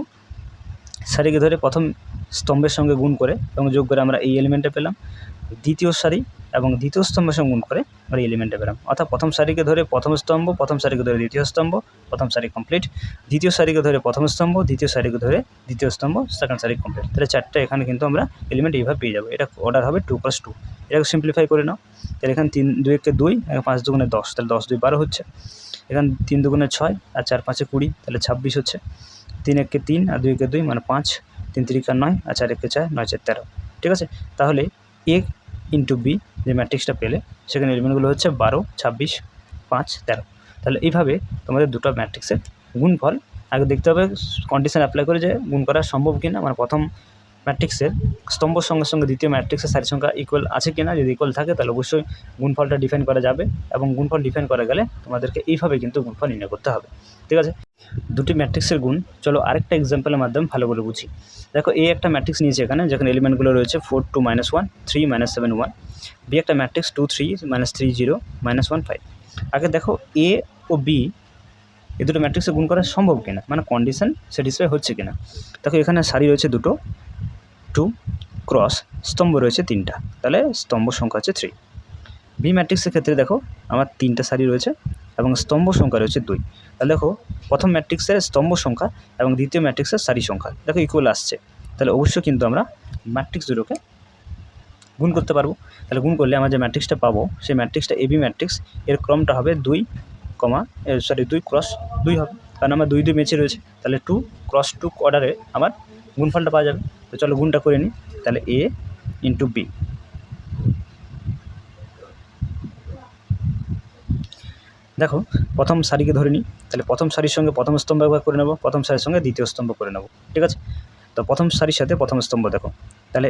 সারিকে ধরে প্রথম স্তম্ভের সঙ্গে গুণ করে এবং যোগ করে আমরা এই এলিমেন্টটা পেলাম, দ্বিতীয় সারি এবং দ্বিতীয় স্তম্ভের সঙ্গে গুণ করে আমরা এই এলিমেন্টটা পেলাম। অর্থাৎ প্রথম সারিকে ধরে প্রথম স্তম্ভ, প্রথম সারিকে ধরে দ্বিতীয় স্তম্ভ, প্রথম সারি কমপ্লিট, দ্বিতীয় সারিকে ধরে প্রথম স্তম্ভ, দ্বিতীয় সারিকে ধরে দ্বিতীয় স্তম্ভ, সেকেন্ড সারি কমপ্লিট। তাহলে চারটে এখানে কিন্তু আমরা এলিমেন্ট এইভাবে পেয়ে যাবো। এটা অর্ডার হবে 2 + 2। এটাকে সিম্পলিফাই করে নাও, তাহলে এখানে 3 × 2 = 2, 5 × 2 = 10, তাহলে 10 × 2 = 12 হচ্ছে। এখানে 3 × 2 = 6 আর 4 × 5 = 20, তাহলে 26 হচ্ছে। 3 × 1 = 3 আর 2 × 2 মানে 5, 3 × 3 = 9 আর 4 × 1 = 4, 9 × 4 = 13, ঠিক আছে। তাহলে A × B যে ম্যাট্রিক্সটা পেলে সেখানে এলিমেন্টগুলো হচ্ছে 12, 26, 5, 13। তাহলে এইভাবে তোমাদের দুটো ম্যাট্রিক্সের গুণফল আগে দেখতে হবে, কন্ডিশন অ্যাপ্লাই করে যে গুণ করা সম্ভব কিনা, মানে প্রথম ম্যাট্রিক্সের স্তম্ভর সঙ্গে সঙ্গে দ্বিতীয় ম্যাট্রিক্সের সারির সংখ্যা ইকুয়াল আছে কিনা, যদি ইকুয়াল থাকে তাহলে অবশ্যই গুণফলটা ডিফাইন করা যাবে, এবং গুণফল ডিফাইন করা গেলে তোমাদেরকে এইভাবে কিন্তু গুণফল নির্ণয় করতে হবে, ঠিক আছে। দুটি ম্যাট্রিক্সের গুণ চলো আরেকটা এক্সাম্পলের মাধ্যমে ভালো করে বুঝি। দেখো এই একটা ম্যাট্রিক্স নিয়েছে এখানে, যেখানে এলিমেন্টগুলো রয়েছে 4, 2, -1, 3, -7, 1। বি একটা ম্যাট্রিক্স 2, 3, -3, 0, -1, 5। আগে দেখো এ ও বি এই দুটো ম্যাট্রিক্সে গুণ করা সম্ভব কিনা, মানে কন্ডিশন স্যাটিসফাই হচ্ছে কিনা। দেখো এখানে সারি রয়েছে দুটো 2 ক্রস স্তম্ভ রয়েছে 3টা, তাহলে স্তম্ভ সংখ্যা হচ্ছে 3। বি ম্যাট্রিক্সের ক্ষেত্রে দেখো আমার 3টা সারি রয়েছে এবং স্তম্ভ সংখ্যা রয়েছে 2। তাহলে দেখো প্রথম ম্যাট্রিক্সের স্তম্ভ সংখ্যা এবং দ্বিতীয় ম্যাট্রিক্সের সারি সংখ্যা দেখো ইকুয়াল আসছে, তাহলে অবশ্যই কিন্তু আমরা ম্যাট্রিক্স দুটোকে গুণ করতে পারবো। তাহলে গুণ করলে আমরা যে ম্যাট্রিক্সটা পাবো সেই ম্যাট্রিক্সটা এবি ম্যাট্রিক্স, এর ক্রমটা হবে 2 × 2 হবে, কারণ আমার 2 2 ম্যাচে রয়েছে, তাহলে 2 × 2 অর্ডারে আমার গুণফলটা পাওয়া যাবে। তো চলো গুণটা করে নিই, তাহলে A × B। দেখো প্রথম সারিকে ধরে নিই, তাহলে প্রথম সারির সঙ্গে প্রথম স্তম্ভ একবার করে নেব, প্রথম সারির সঙ্গে দ্বিতীয় স্তম্ভ করে নেব, ঠিক আছে। তো প্রথম সারির সাথে প্রথম স্তম্ভ দেখো, তাহলে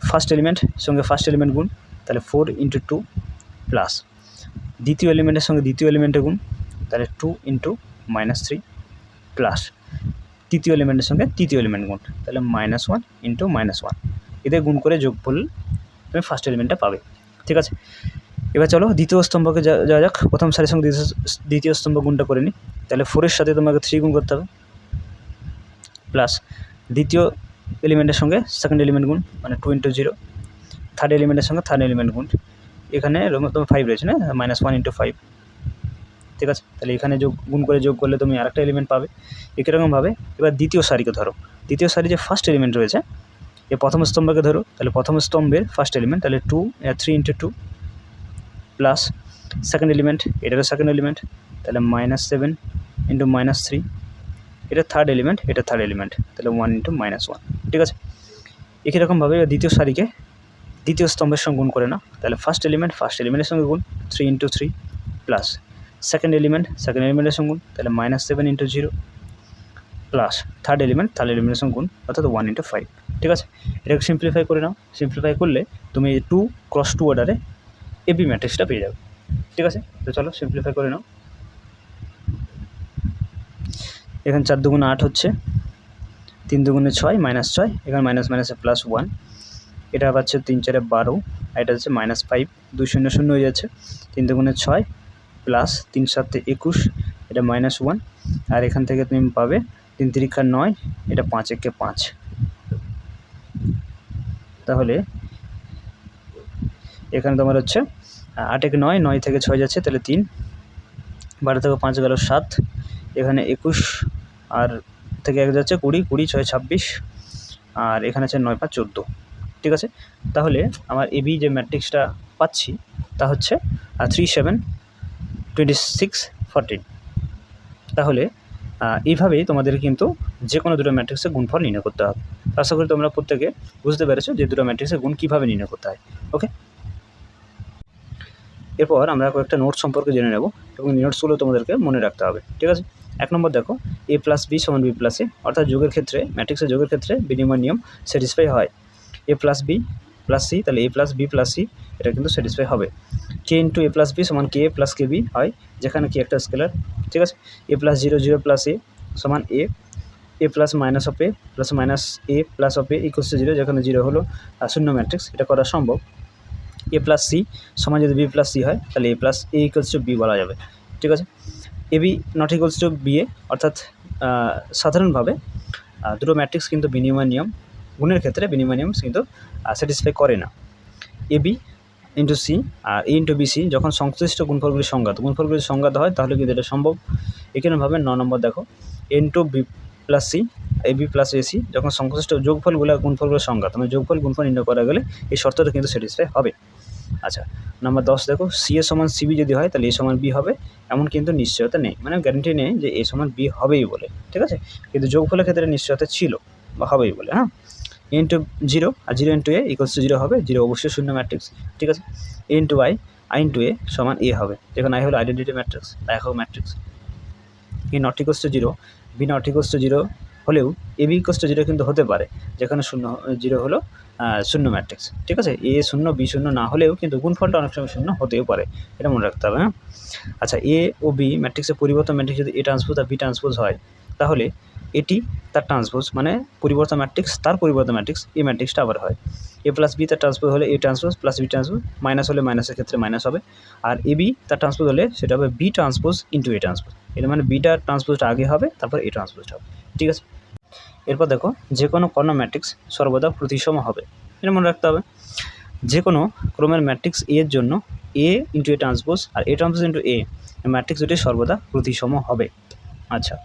ফার্স্ট এলিমেন্ট সঙ্গে ফার্স্ট এলিমেন্ট গুণ, তাহলে 4 × 2 প্লাস দ্বিতীয় এলিমেন্টের সঙ্গে দ্বিতীয় এলিমেন্টের গুণ, তাহলে 2 × -3 প্লাস তৃতীয় এলিমেন্টের সঙ্গে তৃতীয় এলিমেন্ট গুণ, তাহলে -1 × -1। এদের গুণ করে যোগ করলে তুমি ফার্স্ট এলিমেন্টটা পাবে, ঠিক আছে। এবার চলো দ্বিতীয় স্তম্ভকে যাওয়া যাক, প্রথম সারির সঙ্গে দ্বিতীয় স্তম্ভ গুণটা করে নিই, তাহলে 4-এর সাথে তোমাকে 3 গুণ করতে হবে প্লাস দ্বিতীয় এলিমেন্টের সঙ্গে সেকেন্ড এলিমেন্ট গুণ মানে 2 × 0, থার্ড এলিমেন্টের সঙ্গে থার্ড এলিমেন্ট গুণ, এখানে তোমার 5 রয়েছে না, -1 × 5, ঠিক আছে। তাহলে এখানে গুণ করে যোগ করলে তুমি আরেকটা এলিমেন্ট পাবে। একই রকমভাবে এবার দ্বিতীয় সারিকে ধরো, দ্বিতীয় সারি যে ফার্স্ট এলিমেন্ট রয়েছে এই প্রথম স্তম্ভকে ধরো, তাহলে প্রথম স্তম্ভের ফার্স্ট এলিমেন্ট, তাহলে 3 × 2 প্লাস সেকেন্ড এলিমেন্ট, এটারও সেকেন্ড এলিমেন্ট, তাহলে -7 × -3, এটা থার্ড এলিমেন্ট, এটা থার্ড এলিমেন্ট, তাহলে 1 × -1, ঠিক আছে। একই রকমভাবে দ্বিতীয় সারিকে দ্বিতীয় স্তম্ভের সঙ্গে গুণ করে না, তাহলে ফার্স্ট এলিমেন্টের সঙ্গে গুণ 3 × 3 প্লাস সেকেন্ড এলিমেন্টের সঙ্গে গুণ, তাহলে -7 × 0 প্লাস থার্ড এলিমেন্টের সঙ্গে গুণ, অর্থাৎ 1 × 5, ঠিক আছে। এটাকে সিম্পলিফাই করে নাও, সিম্পলিফাই করলে তুমি 2 × 2 অর্ডারে এবি ম্যাট্রিক্সটা পেয়ে যাবে, ঠিক আছে। তো চলো সিম্পলিফাই করে নাও, এখানে 4 × 2 = 8 হচ্ছে, 3 × 2 = 6 -6, এখানে মাইনাসে +1, এটা পাচ্ছে 3 × 4 = 12, আর এটা হচ্ছে -5, 2 0 0 হয়ে যাচ্ছে, 3 × 2 = 6 প্লাস 3 × 7 = 21, এটা -1, আর এখান থেকে তুমি পাবে 3 × 3 = 9, এটা 5 × 1 = 5। তাহলে এখানে তোমার হচ্ছে 8 × 1 = 9, 9 থেকে 6 যাচ্ছে, তাহলে 3, 12 থেকে 5 গেল 7, এখানে 21 আর থেকে 1 যাচ্ছে 20, 20 6 26 আর এখানে আছে 9 5 14। ঠিক আছে, তাহলে আমার এবি যে ম্যাট্রিক্সটা পাচ্ছি তা হচ্ছে 3 7 26 14। তাহলে এইভাবেই তোমাদের কিন্তু যে কোনো দুটো ম্যাট্রিক্সের গুণফল নির্ণয় করতে হবে। আশা করি তোমরা প্রত্যেকে বুঝতে পেরেছো যে দুটো ম্যাট্রিক্সের গুণ কীভাবে নির্ণয় করতে হয়। ওকে, এরপর আমরা কয়েকটা নোটস সম্পর্কে জেনে নেব এবং নোটসগুলো তোমাদেরকে মনে রাখতে হবে। ঠিক আছে, 1 নম্বর দেখো, a প্লাস বি সমান বি প্লাস এ, অর্থাৎ যোগের ক্ষেত্রে ম্যাট্রিক্সের যোগের ক্ষেত্রে বিনিময় নিয়ম স্যাটিসফাই হয়। A plus B plus C, তাহলে A plus B plus C এটা কিন্তু স্যাটিসফাই হবে। কে ইন্টু এ প্লাস বি সমান কে এ প্লাস কে বি হয়, যেখানে কি একটা স্কেলার। ঠিক আছে, এ প্লাস 0 0 প্লাস এ সমান A, A plus minus of A plus minus A plus of A equals to 0, যেখানে 0 হলো শূন্য ম্যাট্রিক্স, এটা করা সম্ভব। এ প্লাস সি সমান যদি বি প্লাস সি হয় তাহলে A plus A equals to B বলা যাবে। ঠিক আছে, A B not equals to B A, অর্থাৎ সাধারণভাবে দুটো ম্যাট্রিক্স কিন্তু বিনিময় নিয়ম গুণের ক্ষেত্রে বিনিময় নিয়ম কিন্তু স্যাটিসফাই করে না। A B into C R A into B C যখন সংশ্লিষ্ট গুণফলগুলি সংজ্ঞাত হয় তাহলে কিন্তু এটা সম্ভব। এখানেভাবে 9 নম্বর দেখো, A into B plus C A B plus A C যখন সংশ্লিষ্ট গুণফলগুলো সংজ্ঞাত, মানে যোগফল গুণফল নির্ণয় করা গেলে এই শর্তটা কিন্তু স্যাটিসফাই হবে। আচ্ছা, নাম্বার 10 দেখো, সি এ সমান সিবি যদি হয় তাহলে এ সমান বি হবে, এমন কিন্তু নিশ্চয়তা নেই, মানে গ্যারান্টি নেই যে এ সমান বি হবেই বলে। ঠিক আছে, কিন্তু যোগফলের ক্ষেত্রে নিশ্চয়তা ছিল বা হবেই বলে। হ্যাঁ, এ ইন্টু 0 আর 0 ইন্টু এ ইকুয়ালস টু 0 হবে, 0 অবশ্যই শূন্য ম্যাট্রিক্স। ঠিক আছে, A into I I into A সমান এ হবে, যেখানে আই হলো আইডেন্টিটি ম্যাট্রিক্স বা একক matrix. A not equals to 0 B not equals to 0 হলেও এ বি ইকুয়ালস টু 0 কিন্তু হতে পারে, যেখানে 0 হলো শূন্য ম্যাট্রিক্স। ঠিক আছে, এ শূন্য বি শূন্য না হলেও কিন্তু গুণফলটা অনেক সময় শূন্য হতেও পারে, এটা মনে রাখতে হবে। হ্যাঁ, আচ্ছা, এ ও বি ম্যাট্রিক্সের পরিবর্তন ম্যাট্রিক্স যদি এ ট্রান্সপোজ আর বি ট্রান্সপোজ হয় তাহলে এটি তার ট্রান্সপোজ, মানে পরিবর্তন ম্যাট্রিক্স তার পরিবর্তন ম্যাট্রিক্স এই ম্যাট্রিক্সটা আবার হয়। এ প্লাস বি তার ট্রান্সপোজ হলে A transpose plus B transpose, minus হলে মাইনাসের ক্ষেত্রে মাইনাস হবে। আর এ বি তার ট্রান্সপোজ হলে সেটা হবে B transpose into A transpose, এটা মানে বিটার ট্রান্সপোজটা আগে হবে তারপর এ ট্রান্সপোজটা হবে। ঠিক আছে, এরপর দেখো, যে কোনো কর্ণ ম্যাট্রিক্স সর্বদা প্রতিসম হবে, এটা মনে রাখতে হবে। যে কোনো ক্রমের ম্যাট্রিক্স এ এর জন্য এ ইন্টু এ ট্রান্সপোজ আর A transpose into A matrix দুটি সর্বদা প্রতিসম হবে। আচ্ছা,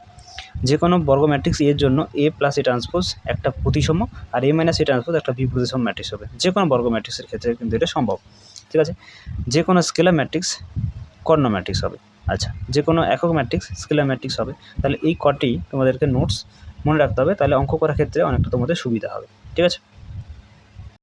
যে কোনো বর্গ ম্যাট্রিক্স এর জন্য এ প্লাস এ ট্রান্সপোজ একটা প্রতিসম আর এ মাইনাস এ ট্রান্সপোজ একটা বিপ্রতিসম ম্যাট্রিক্স হবে, যে কোনো বর্গ ম্যাট্রিক্সের ক্ষেত্রে কিন্তু এটা সম্ভব। ঠিক আছে, যে কোনো স্কেলার ম্যাট্রিক্স কর্ণ ম্যাট্রিক্স হবে। আচ্ছা, যে কোনো একক ম্যাট্রিক্স স্কেলার ম্যাট্রিক্স হবে। তাহলে এই কটি তোমাদেরকে নোটস মনে রাখতে হবে, তাহলে অঙ্ক করার ক্ষেত্রে অনেকটা তোমাদের সুবিধা হবে। ঠিক আছে।